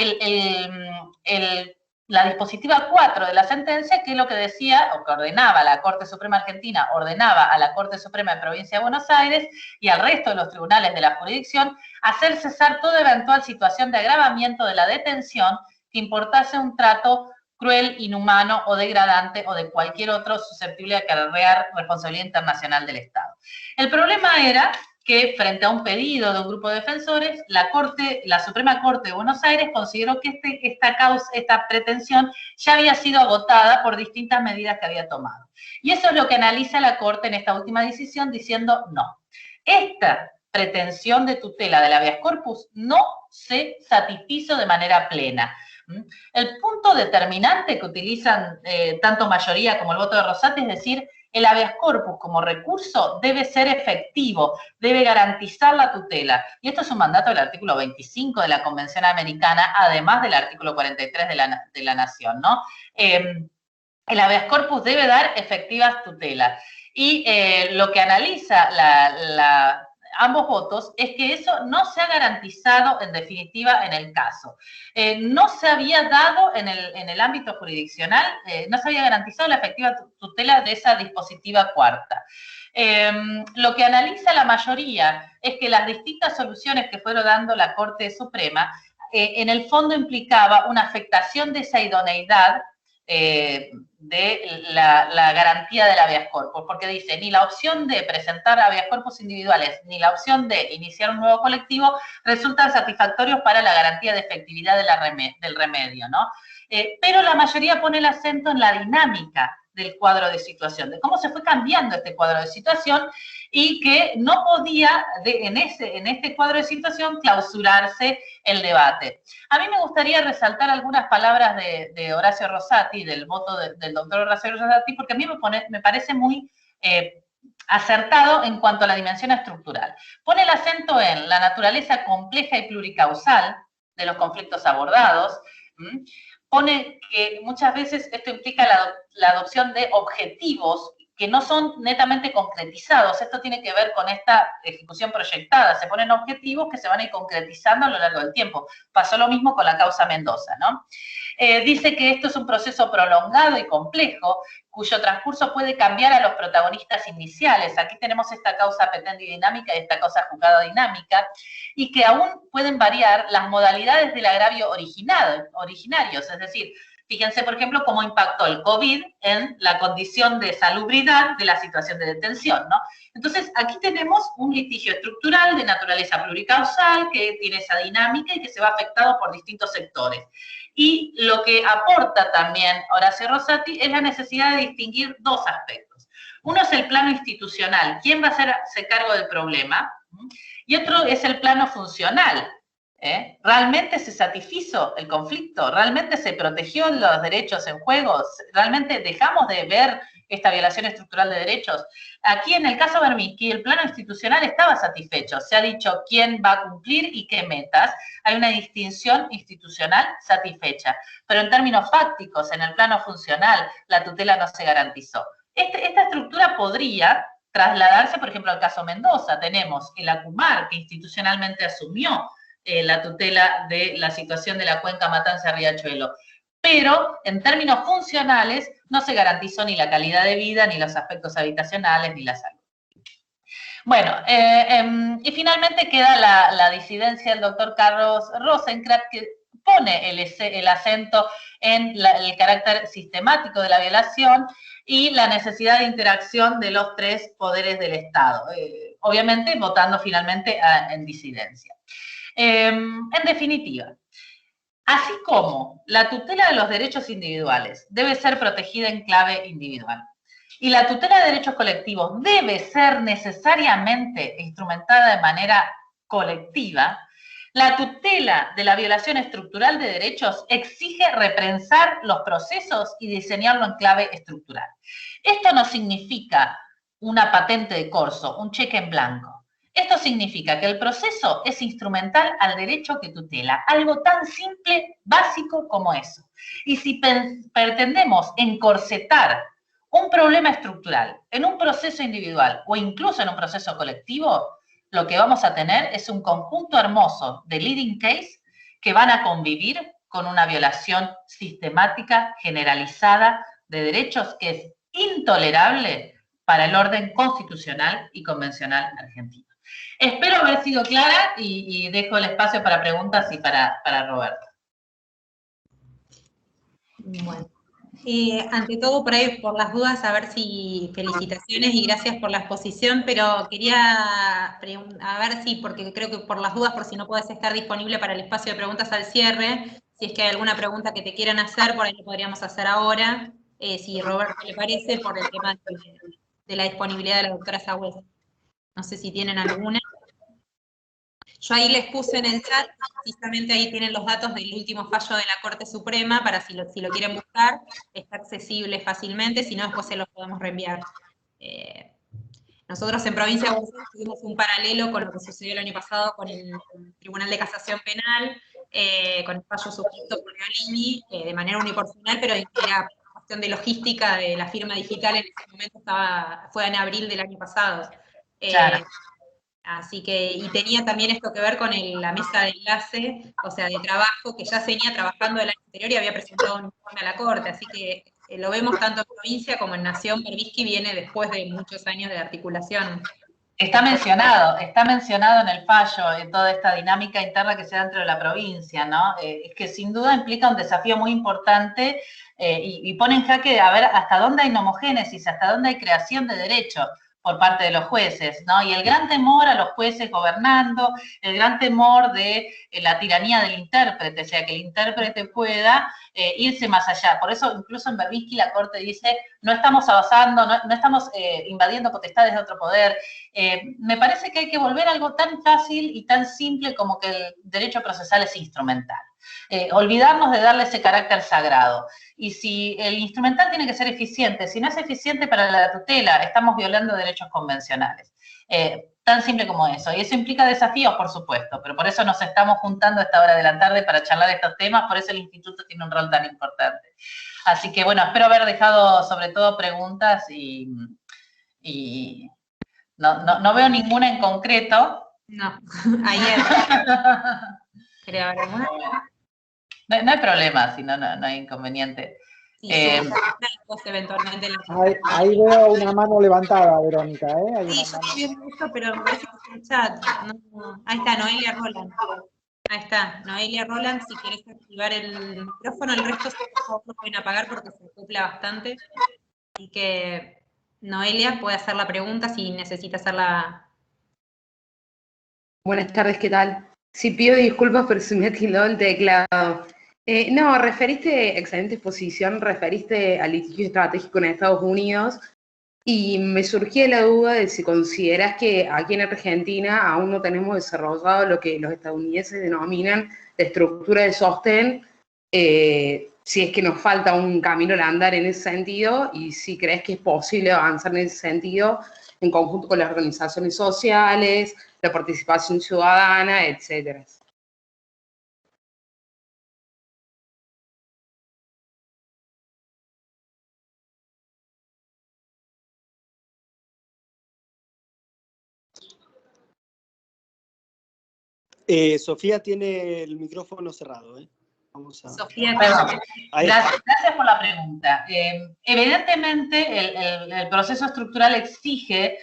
la dispositiva 4 de la sentencia, que es lo que decía, o que ordenaba la Corte Suprema Argentina, ordenaba a la Corte Suprema de Provincia de Buenos Aires y al resto de los tribunales de la jurisdicción hacer cesar toda eventual situación de agravamiento de la detención que importase un trato cruel, inhumano o degradante o de cualquier otro susceptible de acarrear responsabilidad internacional del Estado. El problema era que frente a un pedido de un grupo de defensores, la Suprema Corte de Buenos Aires consideró que esta pretensión ya había sido agotada por distintas medidas que había tomado. Y eso es lo que analiza la Corte en esta última decisión, diciendo no. Esta pretensión de tutela del habeas corpus no se satisfizo de manera plena. El punto determinante que utilizan tanto mayoría como el voto de Rosati es decir, el habeas corpus como recurso debe ser efectivo, debe garantizar la tutela. Y esto es un mandato del artículo 25 de la Convención Americana, además del artículo 43 de la Nación, ¿no? El habeas corpus debe dar efectivas tutelas. Y lo que analiza ambos votos es que eso no se ha garantizado en definitiva en el caso. No se había dado en el ámbito jurisdiccional, no se había garantizado la efectiva tutela de esa dispositiva cuarta. Lo que analiza la mayoría es que las distintas soluciones que fueron dando la Corte Suprema en el fondo implicaba una afectación de esa idoneidad de la garantía del habeas corpus, porque dice, ni la opción de presentar habeas corpus individuales, ni la opción de iniciar un nuevo colectivo resultan satisfactorios para la garantía de efectividad del remedio, ¿no? Pero la mayoría pone el acento en la dinámica del cuadro de situación, de cómo se fue cambiando este cuadro de situación y que no podía, en este cuadro de situación, clausurarse el debate. A mí me gustaría resaltar algunas palabras de Horacio Rosati, del voto del doctor Horacio Rosati, porque a mí me parece muy acertado en cuanto a la dimensión estructural. Pone el acento en la naturaleza compleja y pluricausal de los conflictos abordados, pone que muchas veces esto implica la adopción de objetivos que no son netamente concretizados. Esto tiene que ver con esta ejecución proyectada. Se ponen objetivos que se van a ir concretizando a lo largo del tiempo. Pasó lo mismo con la causa Mendoza, ¿no? Dice que esto es un proceso prolongado y complejo, cuyo transcurso puede cambiar a los protagonistas iniciales. Aquí tenemos esta causa petendi dinámica y esta causa juzgada dinámica, y que aún pueden variar las modalidades del agravio originarios, es decir, fíjense, por ejemplo, cómo impactó el COVID en la condición de salubridad de la situación de detención, ¿no? Entonces, aquí tenemos un litigio estructural de naturaleza pluricausal que tiene esa dinámica y que se va afectado por distintos sectores. Y lo que aporta también Horacio Rosati es la necesidad de distinguir dos aspectos. Uno es el plano institucional, quién va a hacerse cargo del problema, y otro es el plano funcional. ¿Realmente se satisfizo el conflicto? ¿Realmente se protegió los derechos en juego? ¿Realmente dejamos de ver esta violación estructural de derechos? Aquí en el caso Berminski, el plano institucional estaba satisfecho. Se ha dicho quién va a cumplir y qué metas. Hay una distinción institucional satisfecha. Pero en términos fácticos, en el plano funcional, la tutela no se garantizó. Esta estructura podría trasladarse, por ejemplo, al caso Mendoza. Tenemos el ACUMAR, que institucionalmente asumió la tutela de la situación de la cuenca Matanza-Riachuelo. Pero en términos funcionales no se garantizó ni la calidad de vida, ni los aspectos habitacionales, ni la salud. Bueno, y finalmente queda la disidencia del doctor Carlos Rosenkrantz, que pone el acento en el carácter sistemático de la violación y la necesidad de interacción de los tres poderes del Estado, obviamente votando finalmente en disidencia. En definitiva, así como la tutela de los derechos individuales debe ser protegida en clave individual y la tutela de derechos colectivos debe ser necesariamente instrumentada de manera colectiva, la tutela de la violación estructural de derechos exige reprensar los procesos y diseñarlo en clave estructural. Esto no significa una patente de corso, un cheque en blanco. Esto significa que el proceso es instrumental al derecho que tutela, algo tan simple, básico como eso. Y si pretendemos encorsetar un problema estructural en un proceso individual o incluso en un proceso colectivo, lo que vamos a tener es un conjunto hermoso de leading case que van a convivir con una violación sistemática, generalizada de derechos que es intolerable para el orden constitucional y convencional argentino. Espero haber sido clara y dejo el espacio para preguntas y para Roberto. Bueno, ante todo, por ahí, por las dudas, a ver si felicitaciones y gracias por la exposición, pero quería a ver si, porque creo que por las dudas, por si no puedes estar disponible para el espacio de preguntas al cierre, si es que hay alguna pregunta que te quieran hacer, por ahí lo podríamos hacer ahora, si Roberto le parece, por el tema de la disponibilidad de la doctora Sagüez. No sé si tienen alguna. Yo ahí les puse en el chat, precisamente ahí tienen los datos del último fallo de la Corte Suprema, para si lo quieren buscar, está accesible fácilmente, si no después se los podemos reenviar. Nosotros en Provincia de Buenos Aires tuvimos un paralelo con lo que sucedió el año pasado con el Tribunal de Casación Penal, con el fallo suscrito por Galini, de manera unipersonal, pero era cuestión de logística de la firma digital, en ese momento fue en abril del año pasado. Claro. Así que, y tenía también esto que ver con la mesa de enlace, o sea, de trabajo, que ya venía trabajando el año anterior y había presentado un informe a la Corte, así que lo vemos tanto en provincia como en Nación. Berminski viene después de muchos años de articulación. Está mencionado en el fallo, en toda esta dinámica interna que se da dentro de la provincia, ¿no? Es que sin duda implica un desafío muy importante y pone en jaque a ver hasta dónde hay nomogénesis, hasta dónde hay creación de derechos por parte de los jueces, ¿no? Y el gran temor a los jueces gobernando, el gran temor de la tiranía del intérprete, o sea, que el intérprete pueda irse más allá. Por eso, incluso en Berminski la Corte dice, no estamos avanzando, no estamos invadiendo potestades de otro poder. Me parece que hay que volver a algo tan fácil y tan simple como que el derecho procesal es instrumental. Olvidarnos de darle ese carácter sagrado. Y si el instrumental tiene que ser eficiente, si no es eficiente para la tutela, estamos violando derechos convencionales. Tan simple como eso. Y eso implica desafíos, por supuesto, pero por eso nos estamos juntando a esta hora de la tarde para charlar estos temas, por eso el instituto tiene un rol tan importante. Así que, bueno, espero haber dejado sobre todo preguntas y y no veo ninguna en concreto. No, ayer. ¿Quería ver alguna? No hay problema, si no hay inconveniente. Sí, eventualmente ahí veo una mano levantada, Verónica, ¿eh? Hay sí, una yo mano. estoy viendo esto, pero me parece que es el chat. No, ahí está, Noelia Roland. Ahí está, Noelia Roland, si querés activar el micrófono, el resto por favor lo pueden apagar porque se acopla bastante. Así que Noelia puede hacer la pregunta si necesita hacerla. Buenas tardes, ¿qué tal? Sí, pido disculpas, pero se me tildó el teclado. No, excelente exposición, referiste al litigio estratégico en Estados Unidos y me surgía la duda de si consideras que aquí en Argentina aún no tenemos desarrollado lo que los estadounidenses denominan la estructura de sostén, si es que nos falta un camino al andar en ese sentido y si crees que es posible avanzar en ese sentido en conjunto con las organizaciones sociales, la participación ciudadana, etcétera. Sofía tiene el micrófono cerrado, ¿eh? Vamos a... Sofía, gracias por la pregunta. Evidentemente, el proceso estructural exige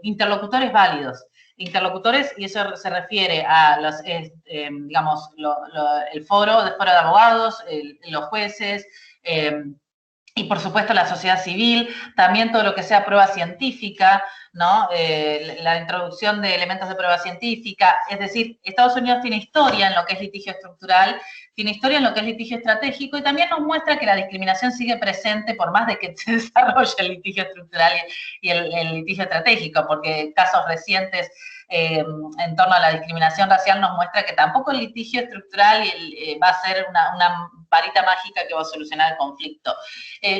interlocutores válidos. Interlocutores, y eso se refiere a los, digamos, el foro de abogados, los jueces, y por supuesto la sociedad civil, también todo lo que sea prueba científica, ¿no? La introducción de elementos de prueba científica, es decir, Estados Unidos tiene historia en lo que es litigio estructural, tiene historia en lo que es litigio estratégico y también nos muestra que la discriminación sigue presente por más de que se desarrolle el litigio estructural y el litigio estratégico, porque casos recientes en torno a la discriminación racial nos muestra que tampoco el litigio estructural va a ser una varita mágica que va a solucionar el conflicto.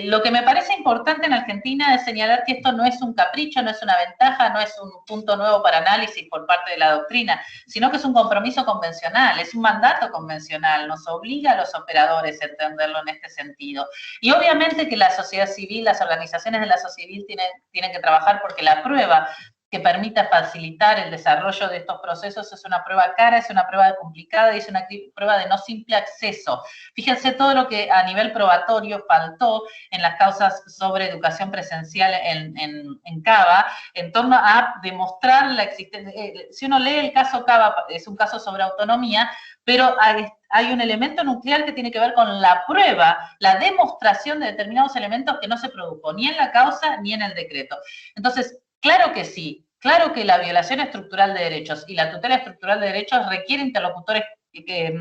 Lo que me parece importante en Argentina es señalar que esto no es un capricho, no es una ventaja, no es un punto nuevo para análisis por parte de la doctrina, sino que es un compromiso convencional, es un mandato convencional, nos obliga a los operadores a entenderlo en este sentido. Y obviamente que la sociedad civil, las organizaciones de la sociedad civil tienen que trabajar porque la prueba que permita facilitar el desarrollo de estos procesos es una prueba cara, es una prueba complicada y es una prueba de no simple acceso. Fíjense todo lo que a nivel probatorio faltó en las causas sobre educación presencial en Cava, en torno a demostrar la existencia. Si uno lee el caso Cava, es un caso sobre autonomía, pero hay un elemento nuclear que tiene que ver con la prueba, la demostración de determinados elementos que no se produjo ni en la causa ni en el decreto. Entonces, claro que sí, claro que la violación estructural de derechos y la tutela estructural de derechos requiere interlocutores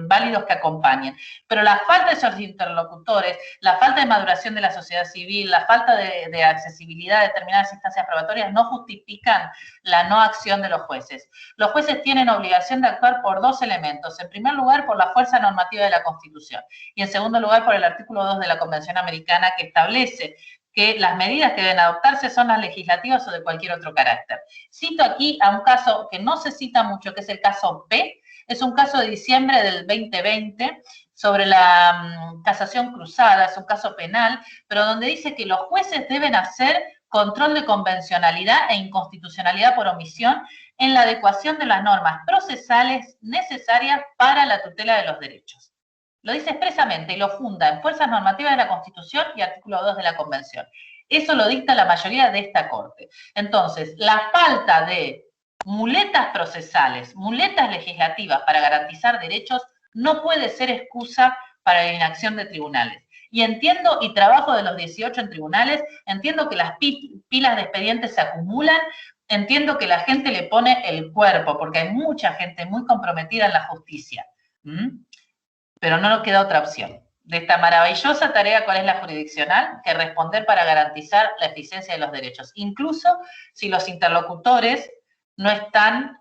válidos que acompañen, pero la falta de esos interlocutores, la falta de maduración de la sociedad civil, la falta de accesibilidad a determinadas instancias probatorias no justifican la no acción de los jueces. Los jueces tienen obligación de actuar por dos elementos. En primer lugar, por la fuerza normativa de la Constitución y en segundo lugar, por el artículo 2 de la Convención Americana que establece que las medidas que deben adoptarse son las legislativas o de cualquier otro carácter. Cito aquí a un caso que no se cita mucho, que es el caso P. Es un caso de diciembre del 2020 sobre la casación cruzada, es un caso penal, pero donde dice que los jueces deben hacer control de convencionalidad e inconstitucionalidad por omisión en la adecuación de las normas procesales necesarias para la tutela de los derechos. Lo dice expresamente y lo funda en fuerzas normativas de la Constitución y artículo 2 de la Convención. Eso lo dicta la mayoría de esta Corte. Entonces, la falta de muletas procesales, muletas legislativas para garantizar derechos no puede ser excusa para la inacción de tribunales. Y entiendo y trabajo de los 18 en tribunales, entiendo que las pilas de expedientes se acumulan, entiendo que la gente le pone el cuerpo, porque hay mucha gente muy comprometida en la justicia. Pero no nos queda otra opción. De esta maravillosa tarea, ¿cuál es la jurisdiccional? Que responder para garantizar la eficiencia de los derechos, incluso si los interlocutores no están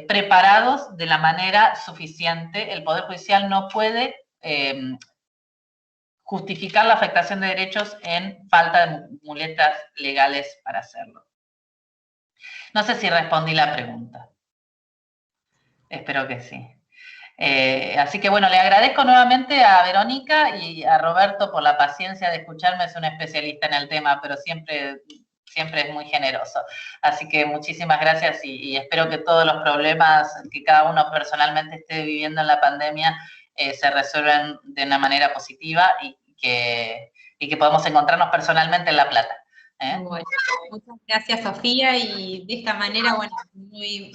preparados de la manera suficiente. El Poder Judicial no puede justificar la afectación de derechos en falta de muletas legales para hacerlo. No sé si respondí la pregunta. Espero que sí. Así que bueno, le agradezco nuevamente a Verónica y a Roberto por la paciencia de escucharme, es un especialista en el tema, pero siempre siempre es muy generoso. Así que muchísimas gracias y espero que todos los problemas que cada uno personalmente esté viviendo en la pandemia se resuelvan de una manera positiva y que podamos encontrarnos personalmente en La Plata. Bueno, muchas gracias, Sofía, y de esta manera, bueno,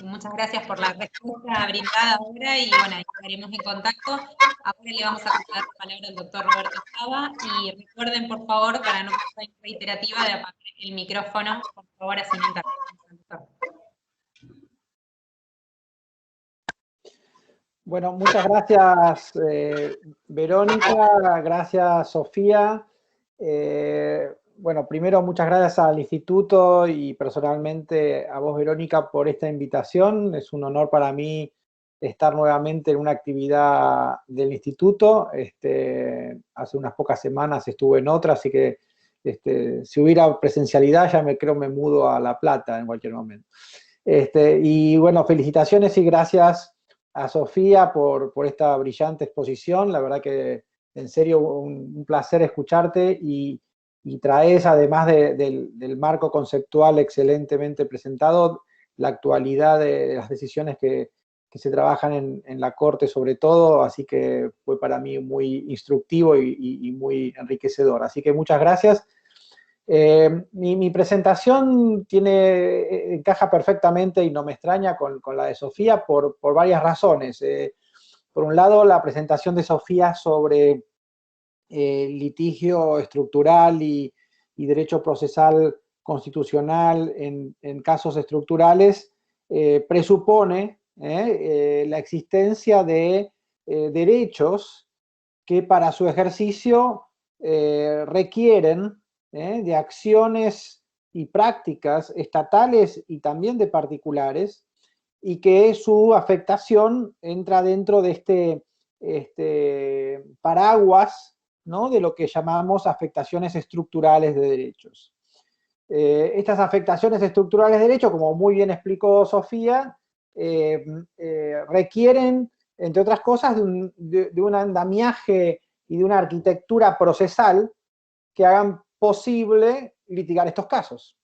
muchas gracias por la respuesta brindada ahora, y bueno, estaremos en contacto. Ahora le vamos a dar la palabra al doctor Roberto Saba, y recuerden, por favor, para no ser reiterativa, de apagar el micrófono, por favor, así no interrumpimos. Bueno, muchas gracias, Verónica, gracias, Sofía. Bueno, primero, muchas gracias al Instituto y personalmente a vos, Verónica, por esta invitación. Es un honor para mí estar nuevamente en una actividad del Instituto. Hace unas pocas semanas estuve en otra, así que si hubiera presencialidad ya me mudo a La Plata en cualquier momento. Y bueno, felicitaciones y gracias a Sofía por esta brillante exposición. La verdad que en serio un placer escucharte y traes, además del marco conceptual excelentemente presentado, la actualidad de las decisiones que se trabajan en la Corte sobre todo, así que fue para mí muy instructivo y muy enriquecedor. Así que muchas gracias. Mi presentación encaja perfectamente y no me extraña con la de Sofía por varias razones. Por un lado, la presentación de Sofía sobre litigio estructural y derecho procesal constitucional en casos estructurales presupone la existencia de derechos que para su ejercicio requieren de acciones y prácticas estatales y también de particulares, y que su afectación entra dentro de este paraguas, ¿no?, de lo que llamamos afectaciones estructurales de derechos. Estas afectaciones estructurales de derechos, como muy bien explicó Sofía, requieren, entre otras cosas, de un andamiaje y de una arquitectura procesal que hagan posible litigar estos casos.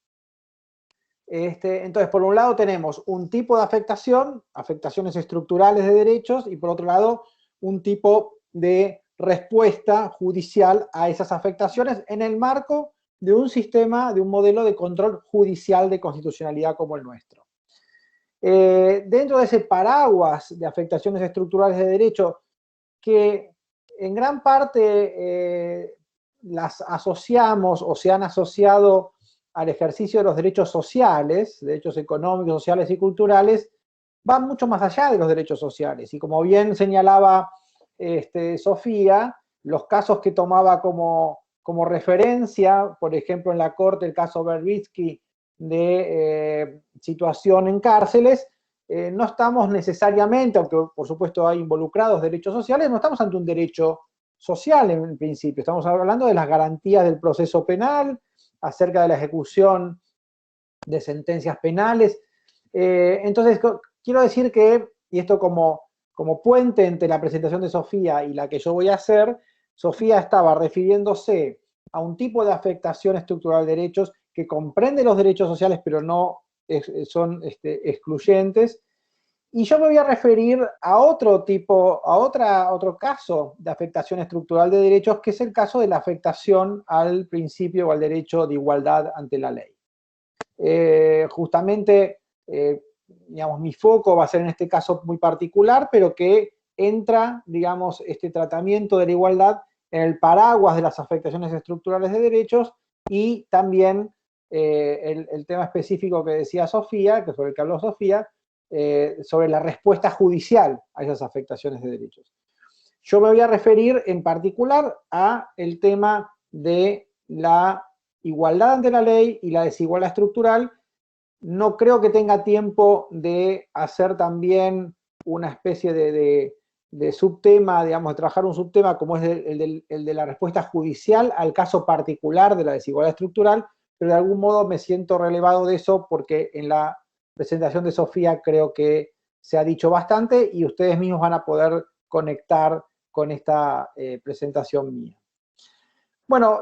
Entonces, por un lado tenemos un tipo de afectación, afectaciones estructurales de derechos, y por otro lado, un tipo de respuesta judicial a esas afectaciones en el marco de un sistema, de un modelo de control judicial de constitucionalidad como el nuestro. Dentro de ese paraguas de afectaciones estructurales de derecho, que en gran parte las asociamos o se han asociado al ejercicio de los derechos sociales, derechos económicos, sociales y culturales, van mucho más allá de los derechos sociales. Y como bien señalaba Sofía, los casos que tomaba como referencia, por ejemplo en la Corte el caso Berbitsky de situación en cárceles, no estamos necesariamente, aunque por supuesto hay involucrados derechos sociales, no estamos ante un derecho social en principio, estamos hablando de las garantías del proceso penal, acerca de la ejecución de sentencias penales. Entonces, quiero decir que, y esto como puente entre la presentación de Sofía y la que yo voy a hacer, Sofía estaba refiriéndose a un tipo de afectación estructural de derechos que comprende los derechos sociales, pero no son excluyentes. Y yo me voy a referir a otro caso de afectación estructural de derechos, que es el caso de la afectación al principio o al derecho de igualdad ante la ley. Justamente, digamos, mi foco va a ser en este caso muy particular, pero que entra, digamos, este tratamiento de la igualdad en el paraguas de las afectaciones estructurales de derechos, y también el tema específico que decía Sofía, que sobre el que habló Sofía, sobre la respuesta judicial a esas afectaciones de derechos. Yo me voy a referir en particular a el tema de la igualdad ante la ley y la desigualdad estructural. No creo que tenga tiempo de hacer también una especie de subtema, digamos, de trabajar un subtema como es el de la respuesta judicial al caso particular de la desigualdad estructural, pero de algún modo me siento relevado de eso porque en la presentación de Sofía creo que se ha dicho bastante y ustedes mismos van a poder conectar con esta presentación mía. Bueno,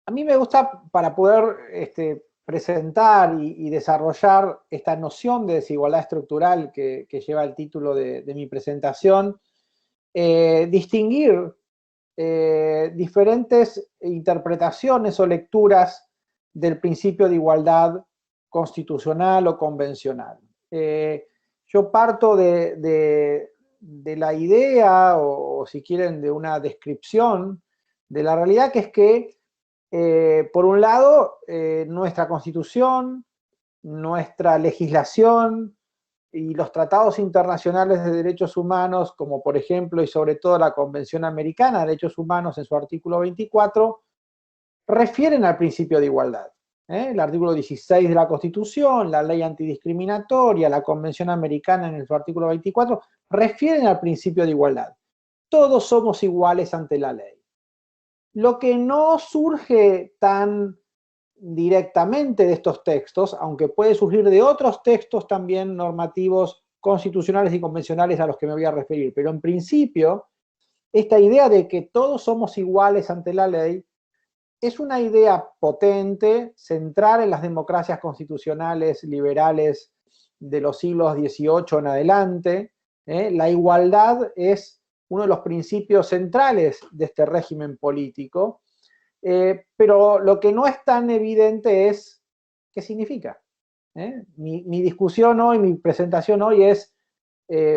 A mí me gusta, para poder presentar y desarrollar esta noción de desigualdad estructural que lleva el título de mi presentación, distinguir diferentes interpretaciones o lecturas del principio de igualdad constitucional o convencional. Yo parto de la idea, o si quieren, de una descripción de la realidad, que es que, por un lado, nuestra Constitución, nuestra legislación y los tratados internacionales de derechos humanos, como por ejemplo y sobre todo la Convención Americana de Derechos Humanos en su artículo 24, refieren al principio de igualdad. El artículo 16 de la Constitución, la ley antidiscriminatoria, la Convención Americana en su artículo 24, refieren al principio de igualdad. Todos somos iguales ante la ley. Lo que no surge tan directamente de estos textos, aunque puede surgir de otros textos también normativos, constitucionales y convencionales a los que me voy a referir, pero en principio, esta idea de que todos somos iguales ante la ley es una idea potente, central en las democracias constitucionales liberales de los siglos XVIII en adelante. La igualdad es uno de los principios centrales de este régimen político, pero lo que no es tan evidente es qué significa. Mi discusión hoy, mi presentación hoy es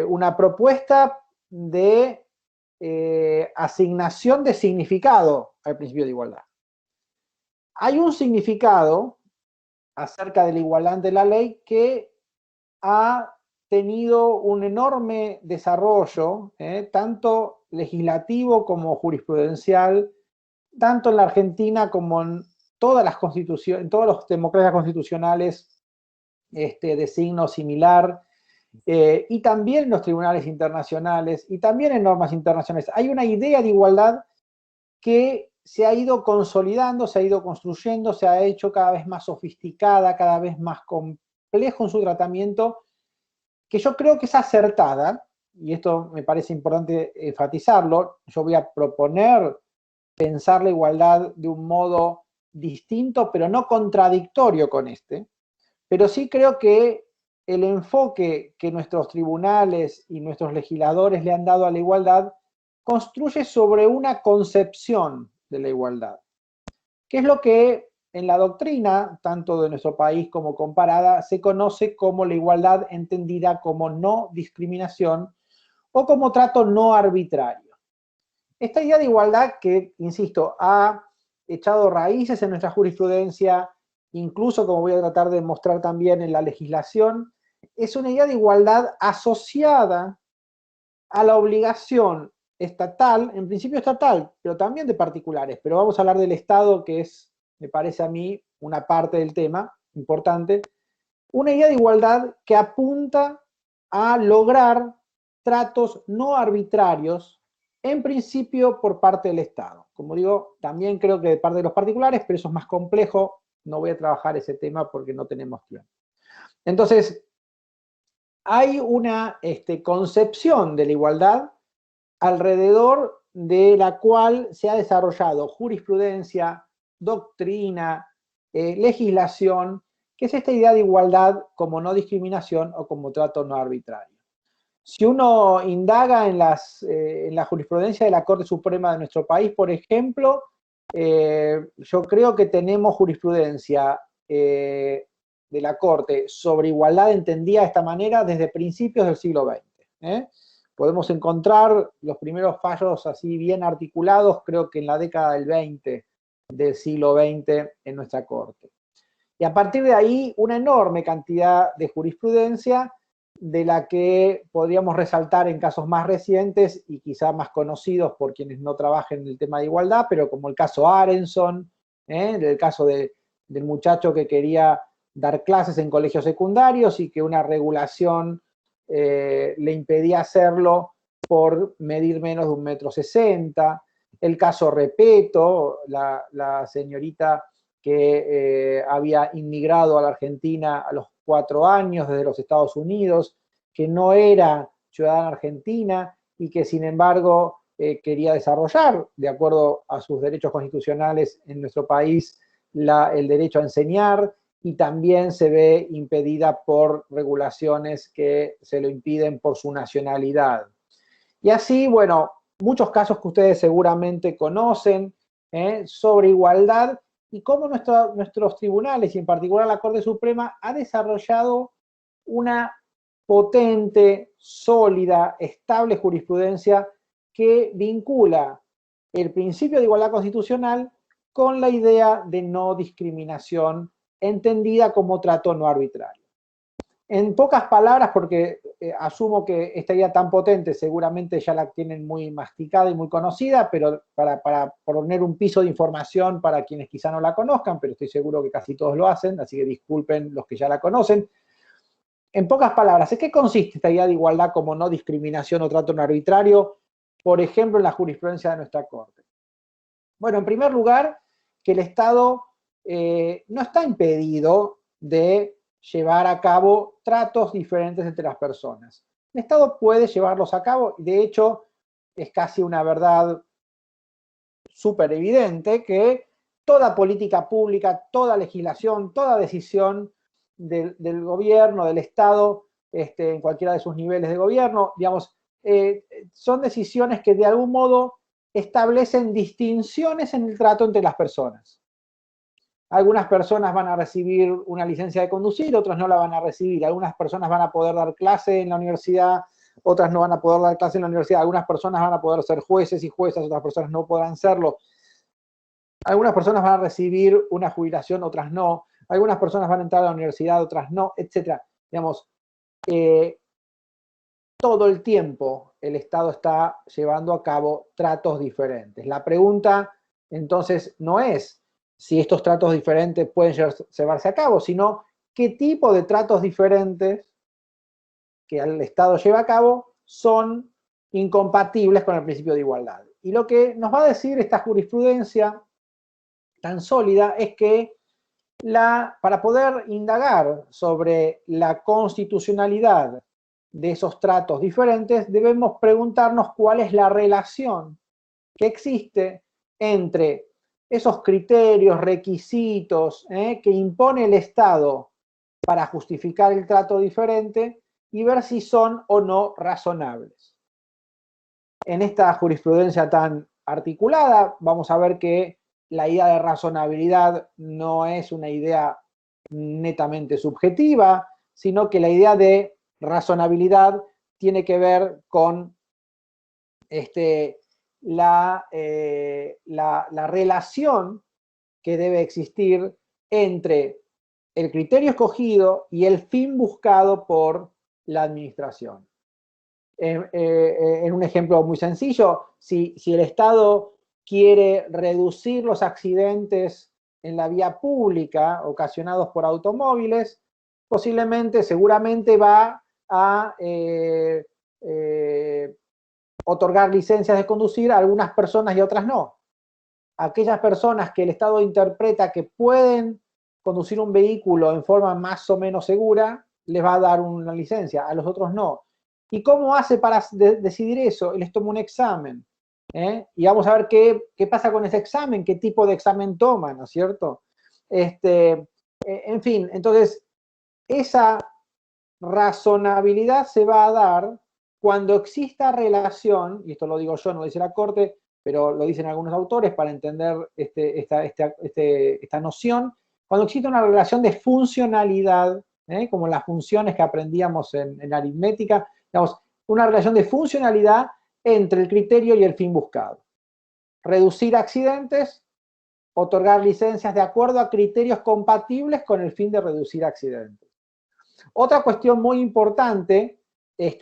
una propuesta de asignación de significado al principio de igualdad. Hay un significado acerca de la igualdad ante la ley que ha tenido un enorme desarrollo, tanto legislativo como jurisprudencial, tanto en la Argentina como en todas las constituciones, en todas las democracias constitucionales de signo similar, y también en los tribunales internacionales, y también en normas internacionales. Hay una idea de igualdad que se ha ido consolidando, se ha ido construyendo, se ha hecho cada vez más sofisticada, cada vez más complejo en su tratamiento, que yo creo que es acertada, y esto me parece importante enfatizarlo. Yo voy a proponer pensar la igualdad de un modo distinto, pero no contradictorio con pero sí creo que el enfoque que nuestros tribunales y nuestros legisladores le han dado a la igualdad construye sobre una concepción de la igualdad, que es lo que en la doctrina, tanto de nuestro país como comparada, se conoce como la igualdad entendida como no discriminación o como trato no arbitrario. Esta idea de igualdad que, insisto, ha echado raíces en nuestra jurisprudencia, incluso, como voy a tratar de mostrar también, en la legislación, es una idea de igualdad asociada a la obligación estatal, en principio estatal, pero también de particulares, pero vamos a hablar del Estado, que es, me parece a mí, una parte del tema importante, una idea de igualdad que apunta a lograr tratos no arbitrarios, en principio por parte del Estado. Como digo, también creo que de parte de los particulares, pero eso es más complejo, no voy a trabajar ese tema porque no tenemos tiempo. Entonces, hay una concepción de la igualdad alrededor de la cual se ha desarrollado jurisprudencia, doctrina, legislación, que es esta idea de igualdad como no discriminación o como trato no arbitrario. Si uno indaga en la jurisprudencia de la Corte Suprema de nuestro país, por ejemplo, yo creo que tenemos jurisprudencia de la Corte sobre igualdad entendida de esta manera desde principios del siglo XX. Podemos encontrar los primeros fallos así bien articulados, creo que en la década del 20 del siglo XX en nuestra Corte. Y a partir de ahí, una enorme cantidad de jurisprudencia, de la que podríamos resaltar en casos más recientes y quizá más conocidos por quienes no trabajen en el tema de igualdad, pero como el caso Arenson, el caso del muchacho que quería dar clases en colegios secundarios y que una regulación le impedía hacerlo por medir menos de 1,60 m, el caso Repeto, la señorita que había inmigrado a la Argentina a los 4 años desde los Estados Unidos, que no era ciudadana argentina y que sin embargo quería desarrollar, de acuerdo a sus derechos constitucionales en nuestro país, el derecho a enseñar, y también se ve impedida por regulaciones que se lo impiden por su nacionalidad. Y así, bueno, muchos casos que ustedes seguramente conocen sobre igualdad y cómo nuestros tribunales, y en particular la Corte Suprema, ha desarrollado una potente, sólida, estable jurisprudencia que vincula el principio de igualdad constitucional con la idea de no discriminación, entendida como trato no arbitrario. En pocas palabras, porque asumo que esta idea tan potente seguramente ya la tienen muy masticada y muy conocida, pero para poner un piso de información para quienes quizá no la conozcan, pero estoy seguro que casi todos lo hacen, así que disculpen los que ya la conocen. En pocas palabras, ¿en qué consiste esta idea de igualdad como no discriminación o trato no arbitrario, por ejemplo, en la jurisprudencia de nuestra Corte? Bueno, en primer lugar, que el Estado no está impedido de llevar a cabo tratos diferentes entre las personas. El Estado puede llevarlos a cabo, y de hecho es casi una verdad súper evidente que toda política pública, toda legislación, toda decisión del gobierno, del Estado, en cualquiera de sus niveles de gobierno, digamos, son decisiones que de algún modo establecen distinciones en el trato entre las personas. Algunas personas van a recibir una licencia de conducir, otras no la van a recibir. Algunas personas van a poder dar clase en la universidad, otras no van a poder dar clase en la universidad. Algunas personas van a poder ser jueces y juezas, otras personas no podrán serlo. Algunas personas van a recibir una jubilación, otras no. Algunas personas van a entrar a la universidad, otras no, etc. Digamos, todo el tiempo el Estado está llevando a cabo tratos diferentes. La pregunta, entonces, no es si estos tratos diferentes pueden llevarse a cabo, sino qué tipo de tratos diferentes que el Estado lleva a cabo son incompatibles con el principio de igualdad. Y lo que nos va a decir esta jurisprudencia tan sólida es que para poder indagar sobre la constitucionalidad de esos tratos diferentes, debemos preguntarnos cuál es la relación que existe entre esos criterios, requisitos que impone el Estado para justificar el trato diferente y ver si son o no razonables. En esta jurisprudencia tan articulada vamos a ver que la idea de razonabilidad no es una idea netamente subjetiva, sino que la idea de razonabilidad tiene que ver con la relación que debe existir entre el criterio escogido y el fin buscado por la administración. En un ejemplo muy sencillo, si el Estado quiere reducir los accidentes en la vía pública ocasionados por automóviles, posiblemente, seguramente va a otorgar licencias de conducir a algunas personas y a otras no. Aquellas personas que el Estado interpreta que pueden conducir un vehículo en forma más o menos segura, les va a dar una licencia, a los otros no. ¿Y cómo hace para decidir eso? Les toma un examen. Y vamos a ver qué pasa con ese examen, qué tipo de examen toma, ¿no es cierto? En fin, entonces, esa razonabilidad se va a dar cuando exista relación, y esto lo digo yo, no lo dice la Corte, pero lo dicen algunos autores para entender esta noción, cuando existe una relación de funcionalidad, como las funciones que aprendíamos en aritmética, digamos, una relación de funcionalidad entre el criterio y el fin buscado. Reducir accidentes, otorgar licencias de acuerdo a criterios compatibles con el fin de reducir accidentes. Otra cuestión muy importante es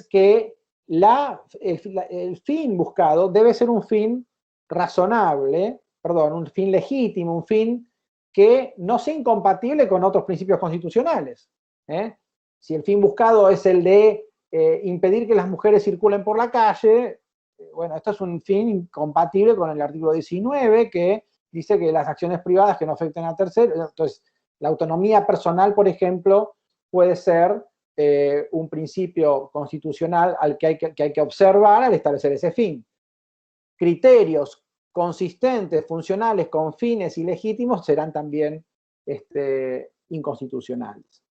que el fin buscado debe ser un fin razonable, un fin legítimo, un fin que no sea incompatible con otros principios constitucionales. Si el fin buscado es el de impedir que las mujeres circulen por la calle, bueno, esto es un fin incompatible con el artículo 19 que dice que las acciones privadas que no afecten a terceros, entonces la autonomía personal, por ejemplo, puede ser un principio constitucional al que hay que observar al establecer ese fin. criterios consistentes, funcionales, con fines ilegítimos, serán también inconstitucionales.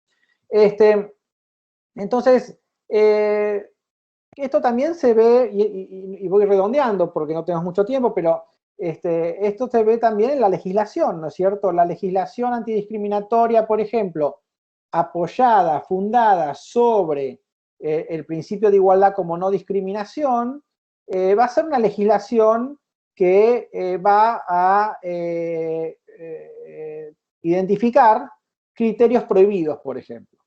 Entonces, esto también se ve, y voy redondeando porque no tenemos mucho tiempo, pero esto se ve también en la legislación, ¿no es cierto? La legislación antidiscriminatoria, por ejemplo, apoyada, fundada sobre el principio de igualdad como no discriminación, va a ser una legislación que va a identificar criterios prohibidos, por ejemplo.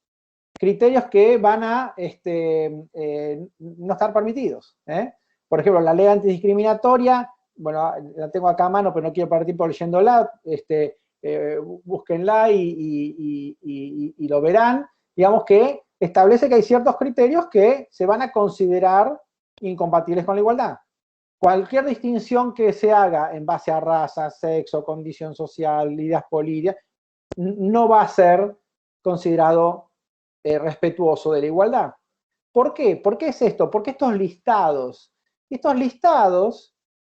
Criterios que van a no estar permitidos. Por ejemplo, la ley antidiscriminatoria, bueno, la tengo acá a mano, pero no quiero perder tiempo leyéndola, búsquenla y lo verán. Digamos que establece que hay ciertos criterios que se van a considerar incompatibles con la igualdad. Cualquier distinción que se haga en base a raza, sexo, condición social, ideas políticas, no va a ser considerado respetuoso de la igualdad. ¿Por qué? ¿Por qué es esto? Porque estos listados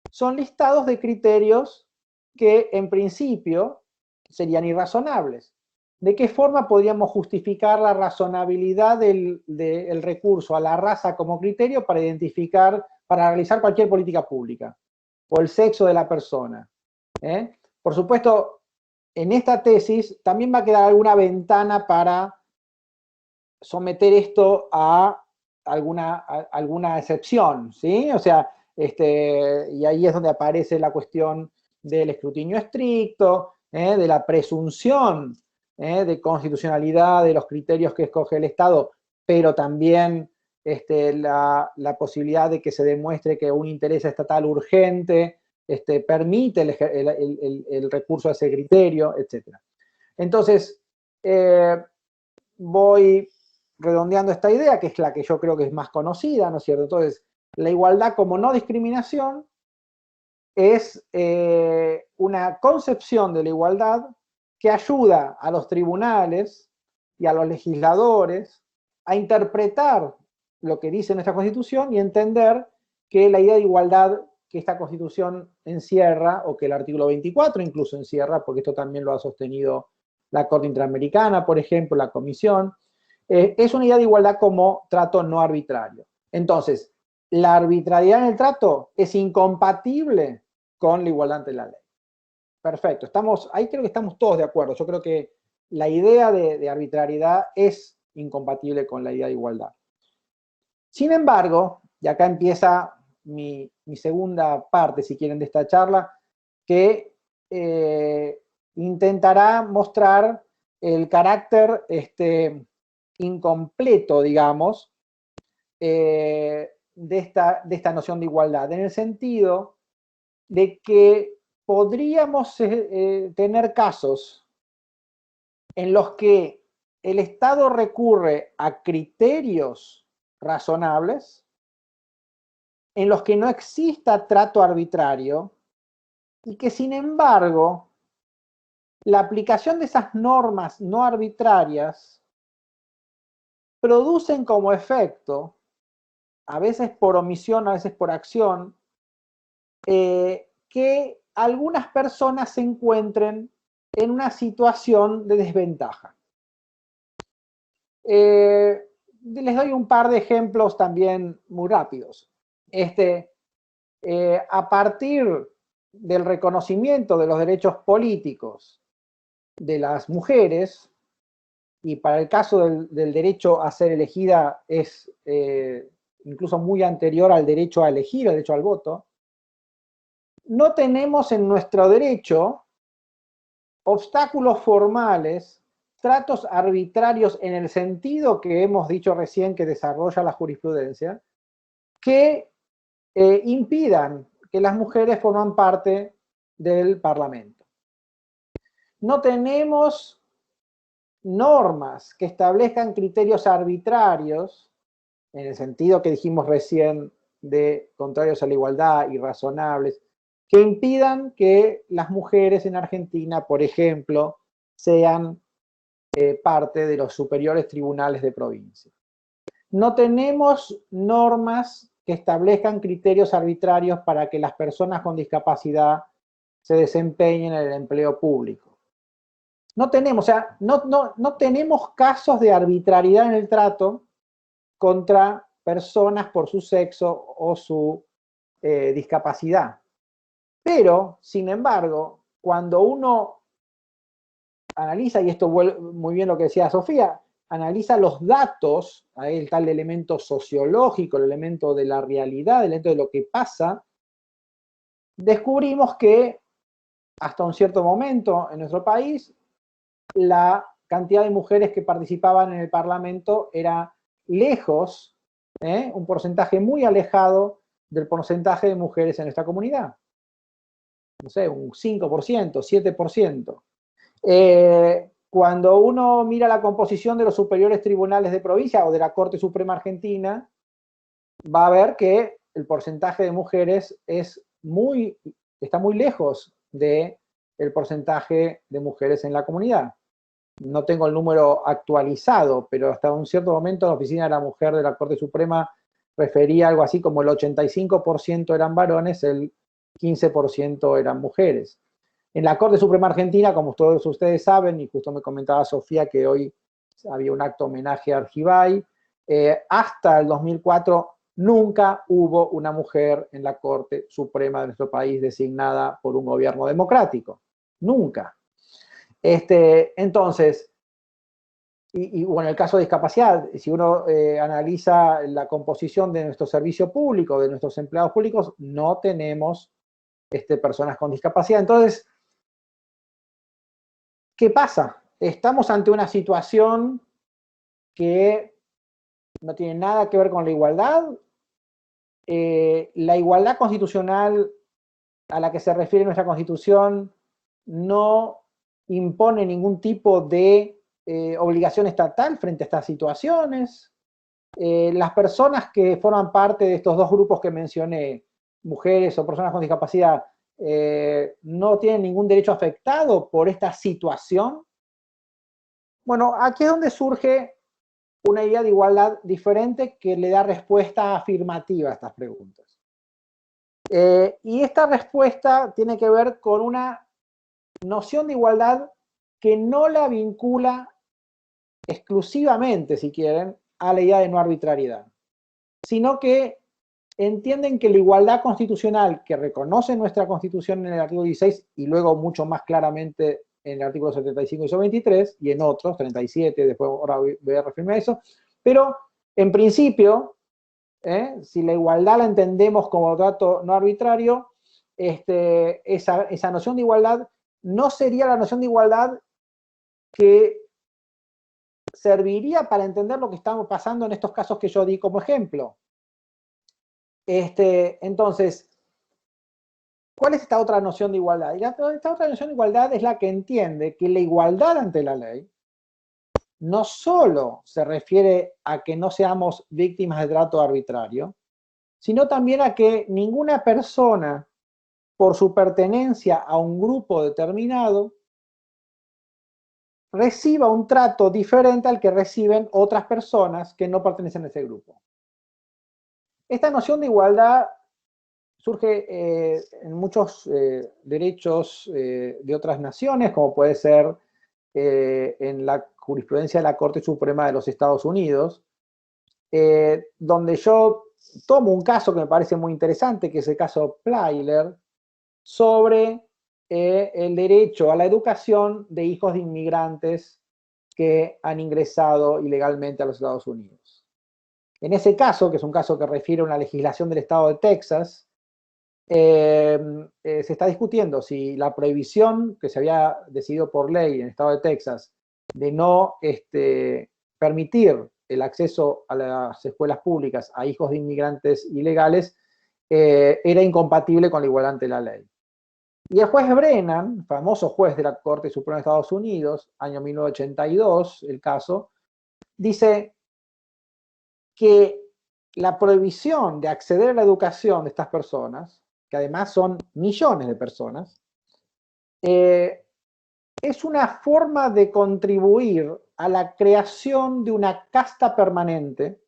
son listados de criterios que en principio serían irrazonables. ¿De qué forma podríamos justificar la razonabilidad del recurso a la raza como criterio para identificar, para realizar cualquier política pública? O el sexo de la persona. Por supuesto, en esta tesis también va a quedar alguna ventana para someter esto a alguna excepción, ¿sí? O sea, y ahí es donde aparece la cuestión del escrutinio estricto, de la presunción de constitucionalidad de los criterios que escoge el Estado, pero también la posibilidad de que se demuestre que un interés estatal urgente permite el recurso a ese criterio, etc. Entonces, voy redondeando esta idea, que es la que yo creo que es más conocida, ¿no es cierto? Entonces, la igualdad como no discriminación es una concepción de la igualdad que ayuda a los tribunales y a los legisladores a interpretar lo que dice nuestra Constitución y entender que la idea de igualdad que esta Constitución encierra, o que el artículo 24 incluso encierra, porque esto también lo ha sostenido la Corte Interamericana, por ejemplo, la Comisión, es una idea de igualdad como trato no arbitrario. Entonces, la arbitrariedad en el trato es incompatible con la igualdad ante la ley. Perfecto, ahí creo que estamos todos de acuerdo. Yo creo que la idea de arbitrariedad es incompatible con la idea de igualdad. Sin embargo, y acá empieza mi segunda parte, si quieren, de esta charla, que intentará mostrar el carácter incompleto, digamos, de esta noción de igualdad, en el sentido de que podríamos tener casos en los que el Estado recurre a criterios razonables, en los que no exista trato arbitrario, y que sin embargo la aplicación de esas normas no arbitrarias producen como efecto, a veces por omisión, a veces por acción, que algunas personas se encuentren en una situación de desventaja. Les doy un par de ejemplos también muy rápidos. A partir del reconocimiento de los derechos políticos de las mujeres, y para el caso del derecho a ser elegida es incluso muy anterior al derecho a elegir, al derecho al voto, no tenemos en nuestro derecho obstáculos formales, tratos arbitrarios en el sentido que hemos dicho recién que desarrolla la jurisprudencia, que impidan que las mujeres forman parte del Parlamento. No tenemos normas que establezcan criterios arbitrarios, en el sentido que dijimos recién de contrarios a la igualdad, irrazonables, que impidan que las mujeres en Argentina, por ejemplo, sean parte de los superiores tribunales de provincia. No tenemos normas que establezcan criterios arbitrarios para que las personas con discapacidad se desempeñen en el empleo público. No tenemos, o sea, no tenemos casos de arbitrariedad en el trato contra personas por su sexo o su discapacidad. Pero, sin embargo, cuando uno analiza, y esto vuelve muy bien lo que decía Sofía, analiza los datos, ahí está el elemento sociológico, el elemento de la realidad, el elemento de lo que pasa, descubrimos que hasta un cierto momento en nuestro país, la cantidad de mujeres que participaban en el Parlamento era lejos, un porcentaje muy alejado del porcentaje de mujeres en nuestra comunidad. No sé, un 5%, 7%. Cuando uno mira la composición de los superiores tribunales de provincia o de la Corte Suprema Argentina, va a ver que el porcentaje de mujeres está muy lejos del porcentaje de mujeres en la comunidad. No tengo el número actualizado, pero hasta un cierto momento la Oficina de la Mujer de la Corte Suprema refería algo así como el 85% eran varones, el 15% eran mujeres. En la Corte Suprema Argentina, como todos ustedes saben, y justo me comentaba Sofía que hoy había un acto homenaje a Argibay, hasta el 2004 nunca hubo una mujer en la Corte Suprema de nuestro país designada por un gobierno democrático. Nunca. Entonces, y bueno, en el caso de discapacidad, si uno analiza la composición de nuestro servicio público, de nuestros empleados públicos, no tenemos personas con discapacidad. Entonces, ¿qué pasa? Estamos ante una situación que no tiene nada que ver con la igualdad. La igualdad constitucional a la que se refiere nuestra Constitución no impone ningún tipo de obligación estatal frente a estas situaciones. Las personas que forman parte de estos dos grupos que mencioné, mujeres o personas con discapacidad, no tienen ningún derecho afectado por esta situación. Bueno, aquí es donde surge una idea de igualdad diferente que le da respuesta afirmativa a estas preguntas. Y esta respuesta tiene que ver con una noción de igualdad que no la vincula exclusivamente, si quieren, a la idea de no arbitrariedad, sino que entienden que la igualdad constitucional que reconoce nuestra Constitución en el artículo 16 y luego mucho más claramente en el artículo 75 y 23 y en otros, 37, después ahora voy a referirme a eso, pero en principio, si la igualdad la entendemos como trato no arbitrario, esa noción de igualdad no sería la noción de igualdad que serviría para entender lo que estamos pasando en estos casos que yo di como ejemplo. Entonces, ¿cuál es esta otra noción de igualdad? Y esta otra noción de igualdad es la que entiende que la igualdad ante la ley no solo se refiere a que no seamos víctimas de trato arbitrario, sino también a que ninguna persona, por su pertenencia a un grupo determinado, reciba un trato diferente al que reciben otras personas que no pertenecen a ese grupo. Esta noción de igualdad surge en muchos derechos de otras naciones, como puede ser en la jurisprudencia de la Corte Suprema de los Estados Unidos, donde yo tomo un caso que me parece muy interesante, que es el caso Plyler, sobre el derecho a la educación de hijos de inmigrantes que han ingresado ilegalmente a los Estados Unidos. En ese caso, que es un caso que refiere a una legislación del estado de Texas, se está discutiendo si la prohibición que se había decidido por ley en el estado de Texas de no permitir el acceso a las escuelas públicas a hijos de inmigrantes ilegales era incompatible con la igualdad ante la ley. Y el juez Brennan, famoso juez de la Corte Suprema de Estados Unidos, año 1982, el caso, dice que la prohibición de acceder a la educación de estas personas, que además son millones de personas, es una forma de contribuir a la creación de una casta permanente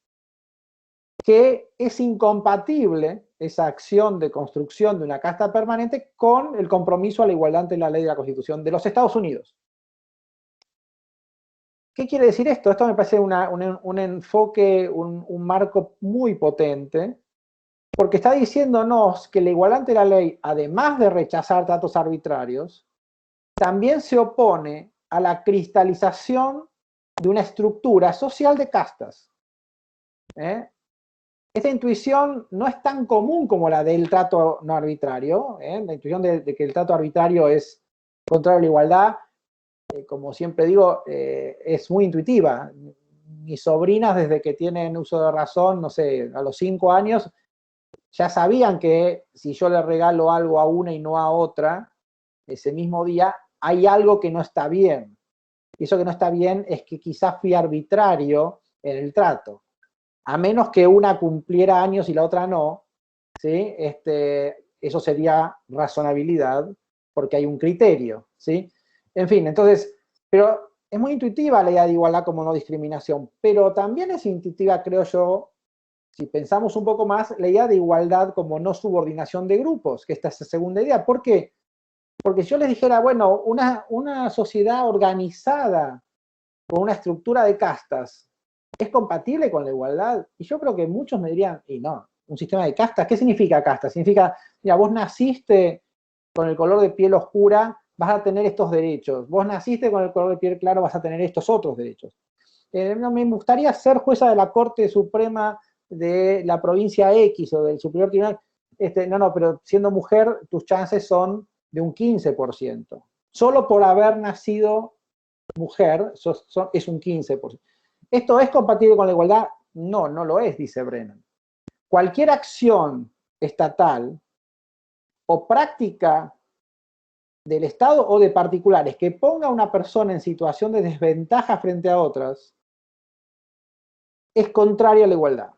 que es incompatible esa acción de construcción de una casta permanente con el compromiso a la igualdad ante la ley de la Constitución de los Estados Unidos. ¿Qué quiere decir esto? Esto me parece un enfoque, un marco muy potente, porque está diciéndonos que la igualdad ante la ley, además de rechazar tratos arbitrarios, también se opone a la cristalización de una estructura social de castas. Esta intuición no es tan común como la del trato no arbitrario, la intuición de que el trato arbitrario es contrario a la igualdad, como siempre digo, es muy intuitiva. Mis sobrinas, desde que tienen uso de razón, no sé, a los 5 años, ya sabían que si yo le regalo algo a una y no a otra, ese mismo día, hay algo que no está bien. Y eso que no está bien es que quizás fui arbitrario en el trato. A menos que una cumpliera años y la otra no, ¿sí? Eso sería razonabilidad, porque hay un criterio, ¿sí? En fin, entonces, pero es muy intuitiva la idea de igualdad como no discriminación, pero también es intuitiva, creo yo, si pensamos un poco más, la idea de igualdad como no subordinación de grupos, que esta es la segunda idea. ¿Por qué? Porque si yo les dijera, bueno, una sociedad organizada con una estructura de castas, ¿es compatible con la igualdad? Y yo creo que muchos me dirían, y no, un sistema de castas, ¿qué significa casta? Significa, mira, vos naciste con el color de piel oscura, vas a tener estos derechos. Vos naciste con el color de piel claro, vas a tener estos otros derechos. No, me gustaría ser jueza de la Corte Suprema de la provincia X o del Superior Tribunal. No, pero siendo mujer, tus chances son de un 15%. Solo por haber nacido mujer es un 15%. ¿Esto es compatible con la igualdad? No, no lo es, dice Brennan. Cualquier acción estatal o práctica del Estado o de particulares que ponga a una persona en situación de desventaja frente a otras es contrario a la igualdad.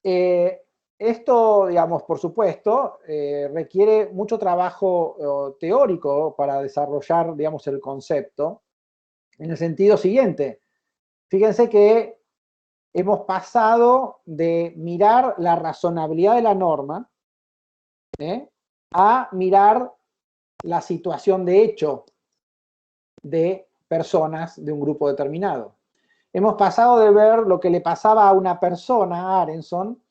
Esto, digamos, por supuesto, requiere mucho trabajo teórico para desarrollar, digamos, el concepto, en el sentido siguiente. Fíjense que hemos pasado de mirar la razonabilidad de la norma a mirar la situación de hecho de personas de un grupo determinado. Hemos pasado de ver lo que le pasaba a una persona, a Arenson,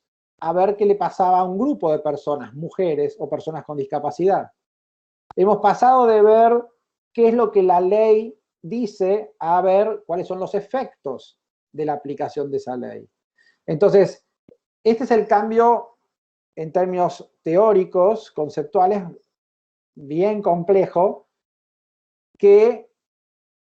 a ver qué le pasaba a un grupo de personas, mujeres o personas con discapacidad. Hemos pasado de ver qué es lo que la ley dice a ver cuáles son los efectos de la aplicación de esa ley. Entonces, este es el cambio en términos teóricos, conceptuales, bien complejo, que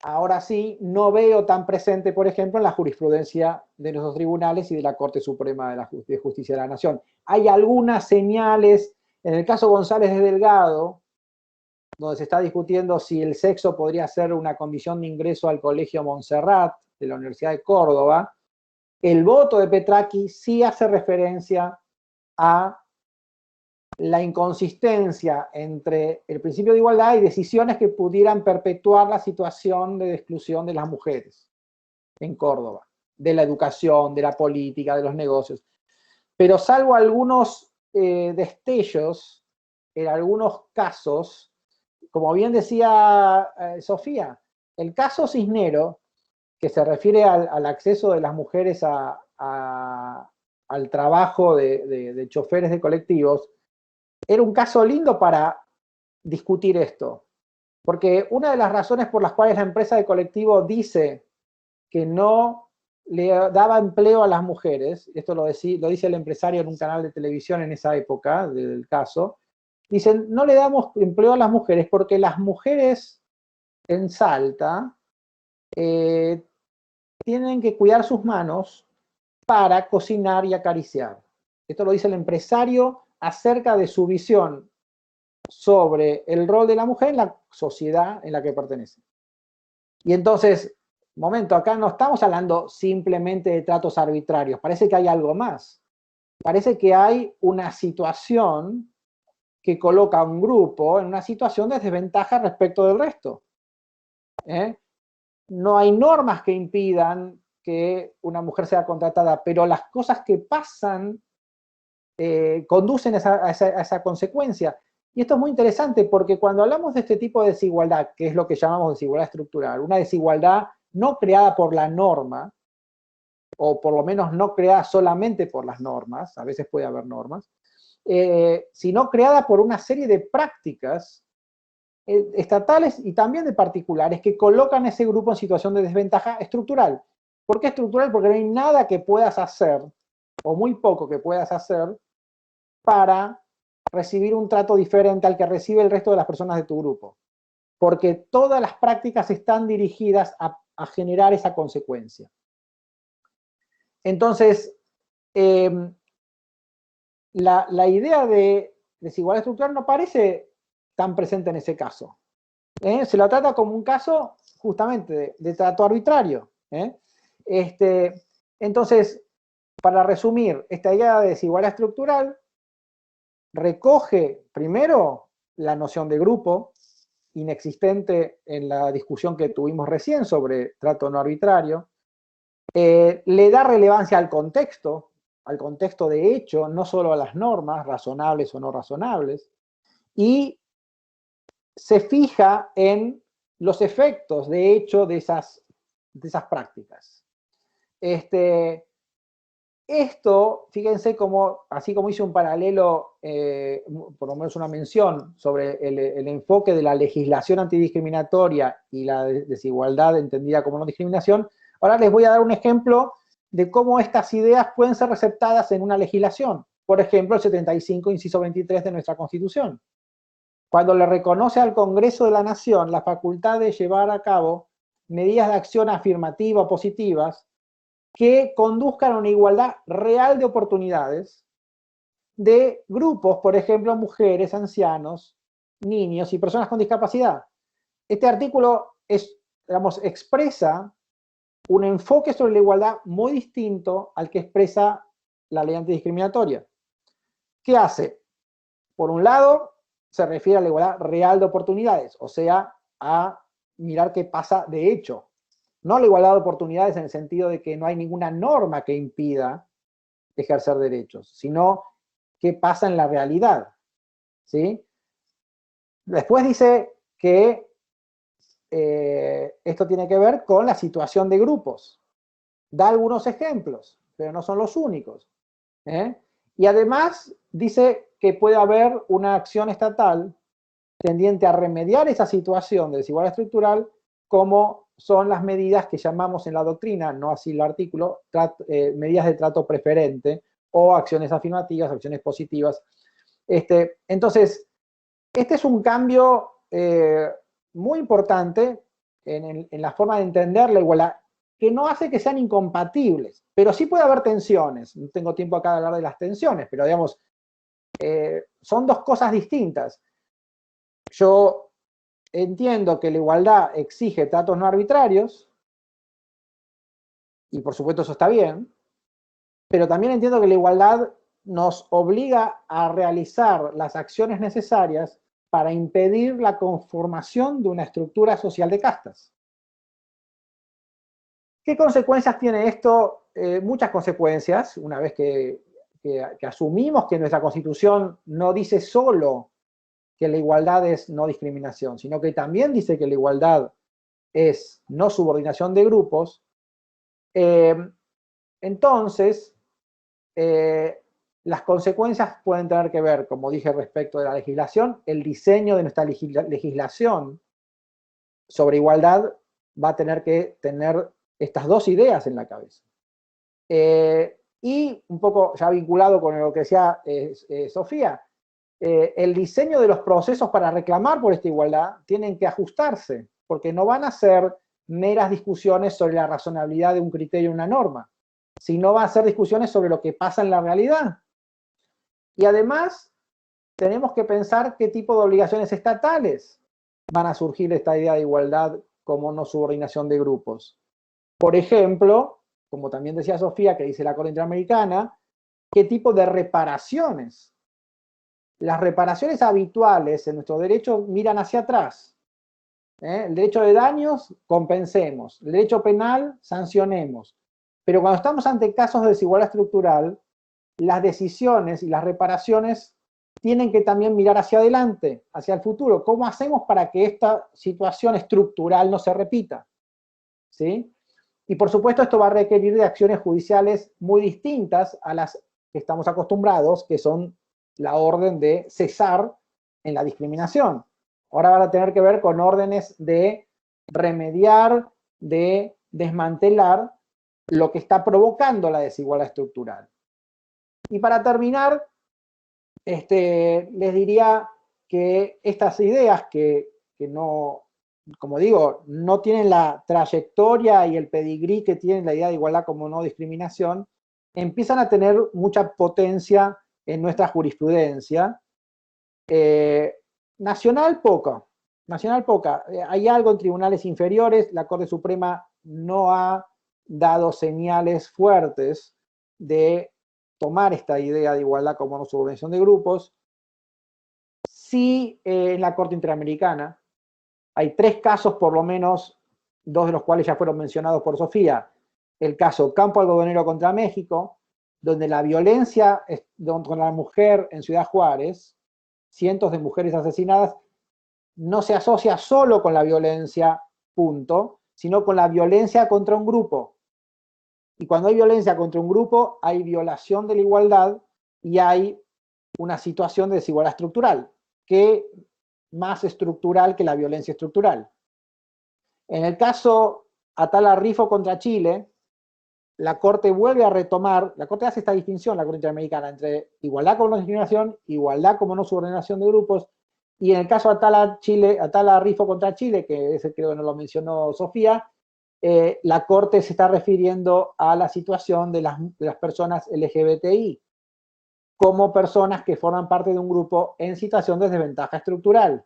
ahora sí no veo tan presente, por ejemplo, en la jurisprudencia de nuestros tribunales y de la Corte Suprema de Justicia de la Nación. Hay algunas señales, en el caso González de Delgado, donde se está discutiendo si el sexo podría ser una condición de ingreso al Colegio Montserrat de la Universidad de Córdoba, el voto de Petracchi sí hace referencia a la inconsistencia entre el principio de igualdad y decisiones que pudieran perpetuar la situación de exclusión de las mujeres en Córdoba, de la educación, de la política, de los negocios. Pero salvo algunos destellos, en algunos casos, como bien decía Sofía, el caso Cisnero, que se refiere al acceso de las mujeres al trabajo de choferes de colectivos, era un caso lindo para discutir esto. Porque una de las razones por las cuales la empresa de colectivo dice que no le daba empleo a las mujeres, esto lo dice el empresario en un canal de televisión en esa época del caso, dicen, no le damos empleo a las mujeres porque las mujeres en Salta tienen que cuidar sus manos para cocinar y acariciar. Esto lo dice el empresario acerca de su visión sobre el rol de la mujer en la sociedad en la que pertenece. Y entonces, momento, acá no estamos hablando simplemente de tratos arbitrarios, parece que hay algo más. Parece que hay una situación que coloca a un grupo en una situación de desventaja respecto del resto. No hay normas que impidan que una mujer sea contratada, pero las cosas que pasan conducen a esa consecuencia. Y esto es muy interesante porque cuando hablamos de este tipo de desigualdad, que es lo que llamamos desigualdad estructural, una desigualdad no creada por la norma, o por lo menos no creada solamente por las normas, a veces puede haber normas, sino creada por una serie de prácticas estatales y también de particulares que colocan a ese grupo en situación de desventaja estructural. ¿Por qué estructural? Porque no hay nada que puedas hacer, o muy poco que puedas hacer, para recibir un trato diferente al que recibe el resto de las personas de tu grupo. Porque todas las prácticas están dirigidas a generar esa consecuencia. Entonces, la idea de desigualdad estructural no parece tan presente en ese caso. Se lo trata como un caso justamente de trato arbitrario. Entonces, para resumir, esta idea de desigualdad estructural recoge primero la noción de grupo, inexistente en la discusión que tuvimos recién sobre trato no arbitrario, le da relevancia al contexto de hecho, no solo a las normas, razonables o no razonables, y se fija en los efectos de hecho de esas prácticas. Esto, fíjense cómo, así como hice un paralelo, por lo menos una mención sobre el enfoque de la legislación antidiscriminatoria y la desigualdad entendida como no discriminación, ahora les voy a dar un ejemplo de cómo estas ideas pueden ser receptadas en una legislación. Por ejemplo, el 75, inciso 23 de nuestra Constitución. Cuando le reconoce al Congreso de la Nación la facultad de llevar a cabo medidas de acción afirmativa o positivas que conduzcan a una igualdad real de oportunidades de grupos, por ejemplo, mujeres, ancianos, niños y personas con discapacidad. Este artículo expresa un enfoque sobre la igualdad muy distinto al que expresa la ley antidiscriminatoria. ¿Qué hace? Por un lado, se refiere a la igualdad real de oportunidades, o sea, a mirar qué pasa de hecho. No la igualdad de oportunidades en el sentido de que no hay ninguna norma que impida ejercer derechos, sino qué pasa en la realidad. ¿Sí? Después dice que esto tiene que ver con la situación de grupos. Da algunos ejemplos, pero no son los únicos. Y además dice que puede haber una acción estatal tendiente a remediar esa situación de desigualdad estructural, como son las medidas que llamamos en la doctrina, no así el artículo, medidas de trato preferente o acciones afirmativas, acciones positivas. Entonces, este es un cambio muy importante en la forma de entender la igualdad, que no hace que sean incompatibles, pero sí puede haber tensiones. No tengo tiempo acá de hablar de las tensiones, pero digamos, son dos cosas distintas. Yo entiendo que la igualdad exige tratos no arbitrarios, y por supuesto eso está bien, pero también entiendo que la igualdad nos obliga a realizar las acciones necesarias para impedir la conformación de una estructura social de castas. ¿Qué consecuencias tiene esto? Muchas consecuencias, una vez que asumimos que nuestra Constitución no dice solo que la igualdad es no discriminación, sino que también dice que la igualdad es no subordinación de grupos. Entonces, las consecuencias pueden tener que ver, como dije respecto de la legislación, el diseño de nuestra legislación sobre igualdad va a tener que tener estas dos ideas en la cabeza. Y un poco ya vinculado con lo que decía Sofía, el diseño de los procesos para reclamar por esta igualdad tienen que ajustarse, porque no van a ser meras discusiones sobre la razonabilidad de un criterio o una norma, sino van a ser discusiones sobre lo que pasa en la realidad. Y además, tenemos que pensar qué tipo de obligaciones estatales van a surgir de esta idea de igualdad como no subordinación de grupos. Por ejemplo, como también decía Sofía, que dice la Corte Interamericana, qué tipo de reparaciones. Las reparaciones habituales en nuestro derecho miran hacia atrás. El derecho de daños, compensemos. El derecho penal, sancionemos. Pero cuando estamos ante casos de desigualdad estructural, las decisiones y las reparaciones tienen que también mirar hacia adelante, hacia el futuro. ¿Cómo hacemos para que esta situación estructural no se repita? ¿Sí? Y por supuesto esto va a requerir de acciones judiciales muy distintas a las que estamos acostumbrados, que son la orden de cesar en la discriminación. Ahora van a tener que ver con órdenes de remediar, de desmantelar lo que está provocando la desigualdad estructural. Y para terminar, les diría que estas ideas que no, como digo, no tienen la trayectoria y el pedigrí que tiene la idea de igualdad como no discriminación, empiezan a tener mucha potencia en nuestra jurisprudencia. Nacional poca. Hay algo en tribunales inferiores, la Corte Suprema no ha dado señales fuertes de tomar esta idea de igualdad como no subordinación de grupos. Sí, en la Corte Interamericana hay 3 casos, por lo menos, 2 de los cuales ya fueron mencionados por Sofía. El caso Campo Algodonero contra México, donde la violencia contra la mujer en Ciudad Juárez, cientos de mujeres asesinadas, no se asocia solo con la violencia, punto, sino con la violencia contra un grupo. Y cuando hay violencia contra un grupo, hay violación de la igualdad y hay una situación de desigualdad estructural, que más estructural que la violencia estructural. En el caso Atala Rifo contra Chile, la Corte vuelve a retomar, la Corte hace esta distinción, la Corte Interamericana, entre igualdad como no discriminación, igualdad como no subordinación de grupos, y en el caso Atala Rifo contra Chile, que ese creo que no lo mencionó Sofía, la Corte se está refiriendo a la situación de las personas LGBTI, como personas que forman parte de un grupo en situación de desventaja estructural.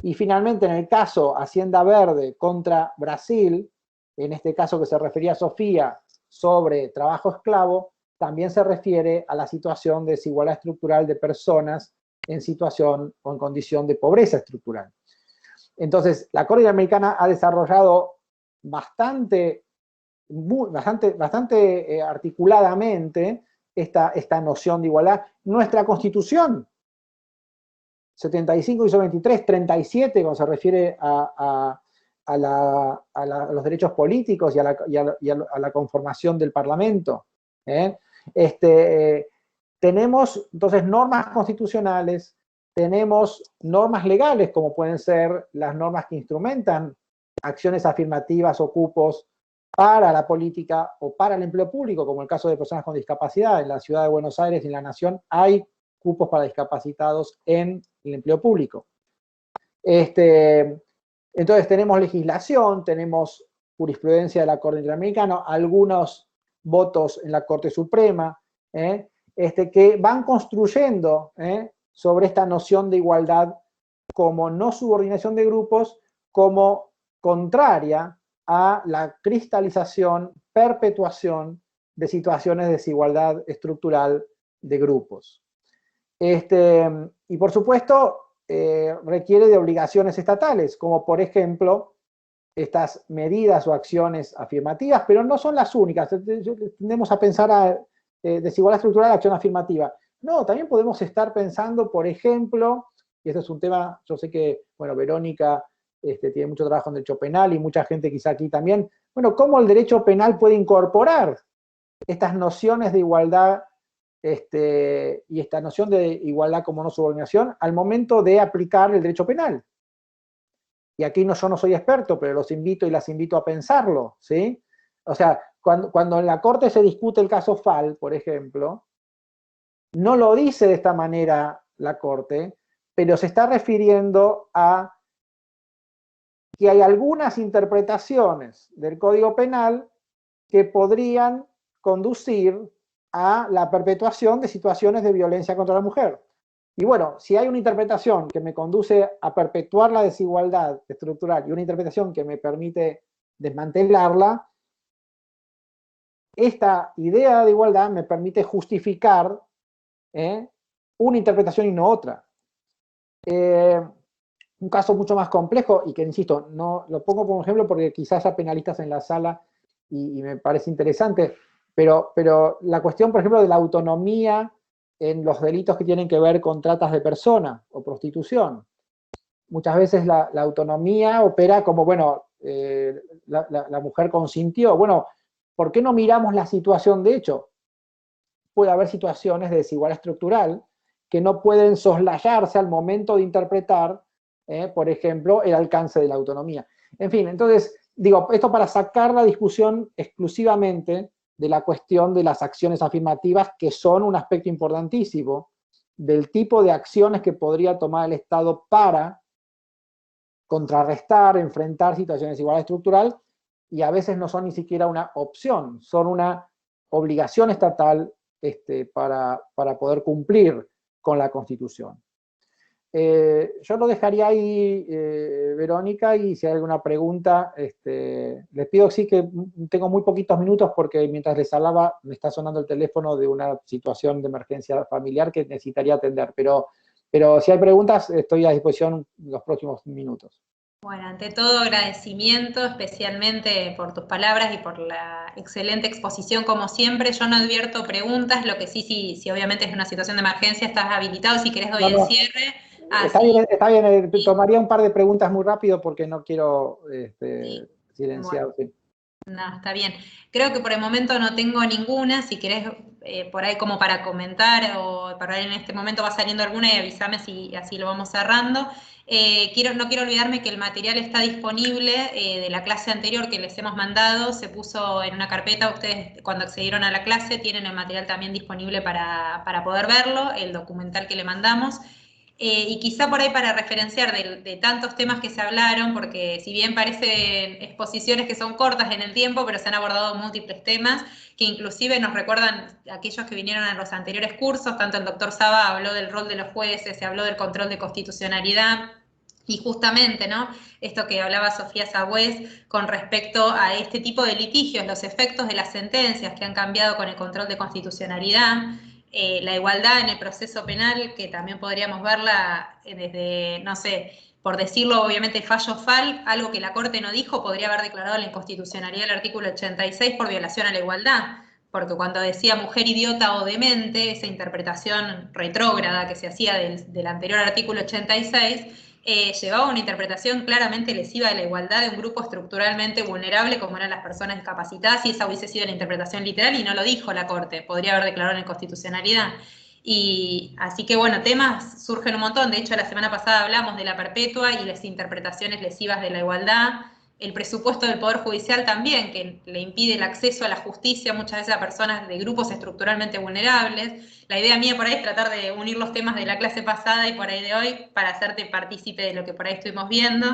Y finalmente, en el caso Hacienda Verde contra Brasil, en este caso que se refería a Sofía sobre trabajo esclavo, también se refiere a la situación de desigualdad estructural de personas en situación o en condición de pobreza estructural. Entonces, la Corte Interamericana ha desarrollado bastante articuladamente esta noción de igualdad. Nuestra Constitución, 75 hizo 23, 37, cuando se refiere a los derechos políticos y a la conformación del Parlamento. Tenemos entonces normas constitucionales, tenemos normas legales, como pueden ser las normas que instrumentan acciones afirmativas o cupos para la política o para el empleo público, como el caso de personas con discapacidad. En la ciudad de Buenos Aires y en la Nación hay cupos para discapacitados en el empleo público. Entonces tenemos legislación, tenemos jurisprudencia de la Corte Interamericana, algunos votos en la Corte Suprema, que van construyendo sobre esta noción de igualdad como no subordinación de grupos, como contraria a la cristalización, perpetuación de situaciones de desigualdad estructural de grupos. Y por supuesto, requiere de obligaciones estatales, como por ejemplo, estas medidas o acciones afirmativas, pero no son las únicas. Tendemos a pensar a desigualdad estructural, acción afirmativa. No, también podemos estar pensando, por ejemplo, y este es un tema, yo sé que, bueno, Verónica tiene mucho trabajo en derecho penal y mucha gente quizá aquí también, bueno, cómo el derecho penal puede incorporar estas nociones de igualdad y esta noción de igualdad como no subordinación al momento de aplicar el derecho penal. Y aquí yo no soy experto, pero los invito y las invito a pensarlo, ¿sí? O sea, cuando en la Corte se discute el caso Fall, por ejemplo, no lo dice de esta manera la Corte, pero se está refiriendo a que hay algunas interpretaciones del Código Penal que podrían conducir a la perpetuación de situaciones de violencia contra la mujer. Y bueno, si hay una interpretación que me conduce a perpetuar la desigualdad estructural y una interpretación que me permite desmantelarla, esta idea de igualdad me permite justificar una interpretación y no otra. Un caso mucho más complejo y que, insisto, no lo pongo como ejemplo porque quizás haya penalistas en la sala y me parece interesante, pero la cuestión, por ejemplo, de la autonomía en los delitos que tienen que ver con tratas de personas o prostitución. Muchas veces la autonomía opera como, bueno, la mujer consintió. Bueno, ¿por qué no miramos la situación de hecho? Puede haber situaciones de desigualdad estructural que no pueden soslayarse al momento de interpretar, por ejemplo, el alcance de la autonomía. En fin, entonces, digo, esto para sacar la discusión exclusivamente de la cuestión de las acciones afirmativas, que son un aspecto importantísimo del tipo de acciones que podría tomar el Estado para contrarrestar, enfrentar situaciones de desigualdad estructural, y a veces no son ni siquiera una opción, son una obligación estatal para poder cumplir con la Constitución. Yo lo dejaría ahí, Verónica, y si hay alguna pregunta, les pido sí que tengo muy poquitos minutos porque mientras les hablaba me está sonando el teléfono de una situación de emergencia familiar que necesitaría atender, pero si hay preguntas estoy a disposición los próximos minutos. Bueno, ante todo agradecimiento especialmente por tus palabras y por la excelente exposición como siempre. Yo no advierto preguntas, lo que sí, obviamente es una situación de emergencia, estás habilitado, si querés doy el cierre. Está bien, tomaría un par de preguntas muy rápido porque no quiero silenciar. Bueno. Sí. No, está bien. Creo que por el momento no tengo ninguna. Si querés por ahí como para comentar o para ahí en este momento va saliendo alguna y avísame si así lo vamos cerrando. No quiero olvidarme que el material está disponible de la clase anterior que les hemos mandado. Se puso en una carpeta. Ustedes cuando accedieron a la clase tienen el material también disponible para poder verlo, el documental que le mandamos. Y quizá por ahí para referenciar de tantos temas que se hablaron, porque si bien parecen exposiciones que son cortas en el tiempo, pero se han abordado múltiples temas, que inclusive nos recuerdan a aquellos que vinieron a los anteriores cursos, tanto el doctor Saba habló del rol de los jueces, se habló del control de constitucionalidad, y justamente, ¿no? Esto que hablaba Sofía Sagüez con respecto a este tipo de litigios, los efectos de las sentencias que han cambiado con el control de constitucionalidad, la igualdad en el proceso penal, que también podríamos verla desde, no sé, por decirlo obviamente fallo FAL, algo que la Corte no dijo, podría haber declarado la inconstitucionalidad del artículo 86 por violación a la igualdad, porque cuando decía mujer idiota o demente, esa interpretación retrógrada que se hacía del anterior artículo 86, llevaba una interpretación claramente lesiva de la igualdad de un grupo estructuralmente vulnerable como eran las personas discapacitadas, y esa hubiese sido la interpretación literal y no lo dijo la Corte, podría haber declarado en inconstitucionalidad. Y así que bueno, temas surgen un montón. De hecho la semana pasada hablamos de la perpetua y las interpretaciones lesivas de la igualdad, el presupuesto del Poder Judicial también, que le impide el acceso a la justicia muchas veces a personas de grupos estructuralmente vulnerables. La idea mía por ahí es tratar de unir los temas de la clase pasada y por ahí de hoy para hacerte partícipe de lo que por ahí estuvimos viendo.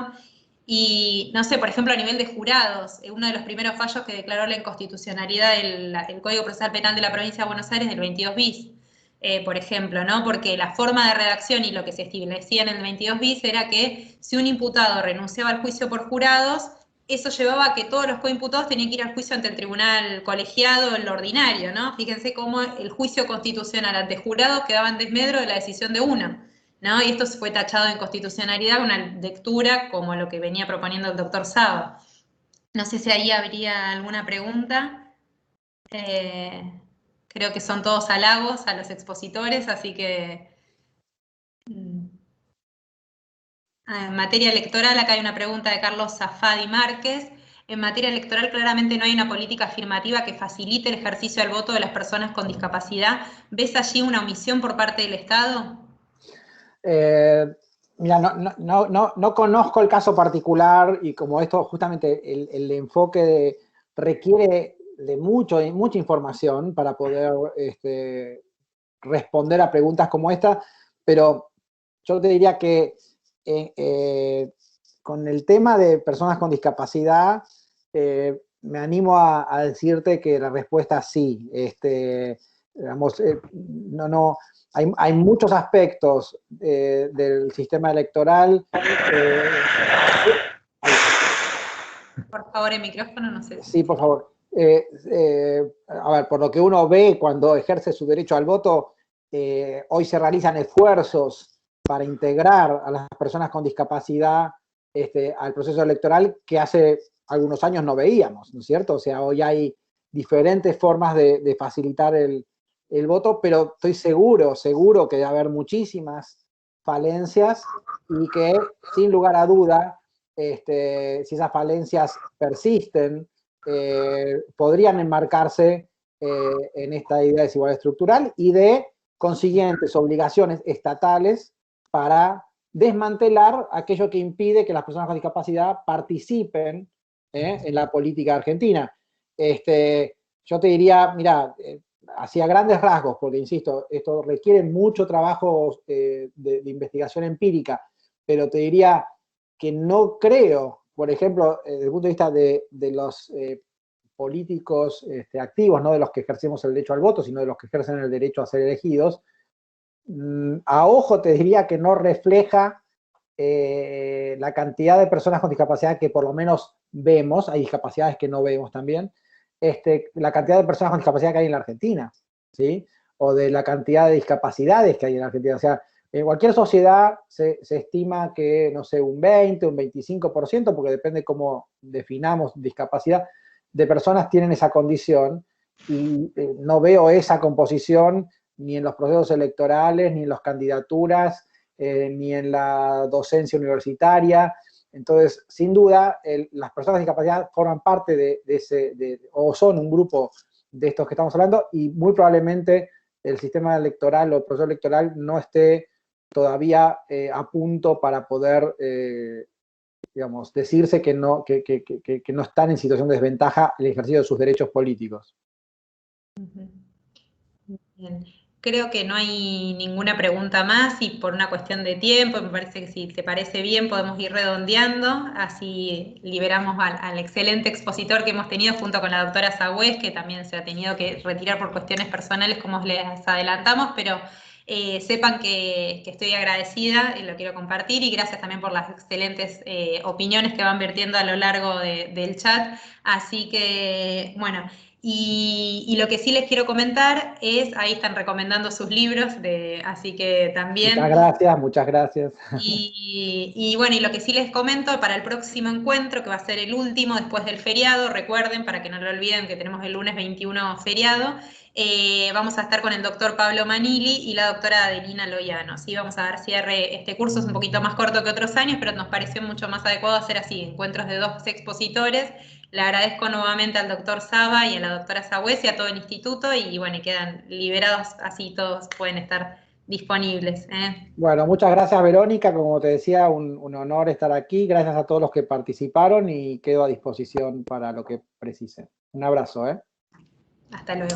Y no sé, por ejemplo, a nivel de jurados, uno de los primeros fallos que declaró la inconstitucionalidad el Código Procesal Penal de la Provincia de Buenos Aires del 22 bis. Por ejemplo, ¿no? Porque la forma de redacción y lo que se establecía en el 22 bis era que si un imputado renunciaba al juicio por jurados, eso llevaba a que todos los coimputados tenían que ir al juicio ante el tribunal colegiado, el ordinario, ¿no? Fíjense cómo el juicio constitucional ante jurados quedaba en desmedro de la decisión de uno, ¿no? Y esto fue tachado de inconstitucionalidad, una lectura como lo que venía proponiendo el doctor Saba. No sé si ahí habría alguna pregunta. Creo que son todos halagos a los expositores, así que... En materia electoral, acá hay una pregunta de Carlos Zafadi Márquez. En materia electoral claramente no hay una política afirmativa que facilite el ejercicio del voto de las personas con discapacidad. ¿Ves allí una omisión por parte del Estado? Mira, no conozco el caso particular y como esto justamente el enfoque requiere de mucha información para poder responder a preguntas como esta, pero yo te diría que con el tema de personas con discapacidad me animo a decirte que la respuesta es sí. Digamos, hay muchos aspectos del sistema electoral. Por favor, el micrófono, no sé. Sí, por favor. A ver, por lo que uno ve cuando ejerce su derecho al voto, hoy se realizan esfuerzos para integrar a las personas con discapacidad al proceso electoral que hace algunos años no veíamos, ¿no es cierto? O sea, hoy hay diferentes formas de facilitar el voto, pero estoy seguro que debe haber muchísimas falencias y que, sin lugar a duda, si esas falencias persisten, podrían enmarcarse en esta idea de desigualdad estructural y de consiguientes obligaciones estatales para desmantelar aquello que impide que las personas con discapacidad participen en la política argentina. Yo te diría, mira, hacia grandes rasgos, porque insisto, esto requiere mucho trabajo de investigación empírica, pero te diría que no creo, por ejemplo, desde el punto de vista de los políticos activos, no de los que ejercemos el derecho al voto, sino de los que ejercen el derecho a ser elegidos, a ojo te diría que no refleja la cantidad de personas con discapacidad que por lo menos vemos, hay discapacidades que no vemos también, la cantidad de personas con discapacidad que hay en la Argentina, ¿sí? O de la cantidad de discapacidades que hay en la Argentina. O sea, en cualquier sociedad se estima que, no sé, un 20, un 25%, porque depende cómo definamos discapacidad, de personas tienen esa condición, y no veo esa composición ni en los procesos electorales, ni en las candidaturas, ni en la docencia universitaria. Entonces, sin duda, las personas con discapacidad forman parte de ese, o son un grupo de estos que estamos hablando, y muy probablemente el sistema electoral o el proceso electoral no esté todavía a punto para poder, digamos, decirse que no están en situación de desventaja el ejercicio de sus derechos políticos. Bien. Creo que no hay ninguna pregunta más y por una cuestión de tiempo, me parece que si te parece bien podemos ir redondeando, así liberamos al excelente expositor que hemos tenido junto con la doctora Sagüez, que también se ha tenido que retirar por cuestiones personales, como les adelantamos, pero sepan que estoy agradecida y lo quiero compartir, y gracias también por las excelentes opiniones que van vertiendo a lo largo del chat. Así que, bueno, y lo que sí les quiero comentar es, ahí están recomendando sus libros, así que también... Muchas gracias. Y bueno, y lo que sí les comento, para el próximo encuentro, que va a ser el último después del feriado, recuerden, para que no lo olviden, que tenemos el lunes 21 feriado, vamos a estar con el doctor Pablo Manili y la doctora Adelina Loiano. Sí, vamos a dar cierre. Este curso es un poquito más corto que otros años, pero nos pareció mucho más adecuado hacer así, encuentros de 2 expositores. Le agradezco nuevamente al doctor Saba y a la doctora Sagüez y a todo el instituto, y bueno, y quedan liberados, así todos pueden estar disponibles. Bueno, muchas gracias, Verónica. Como te decía, un honor estar aquí. Gracias a todos los que participaron y quedo a disposición para lo que precisen. Un abrazo. Hasta luego.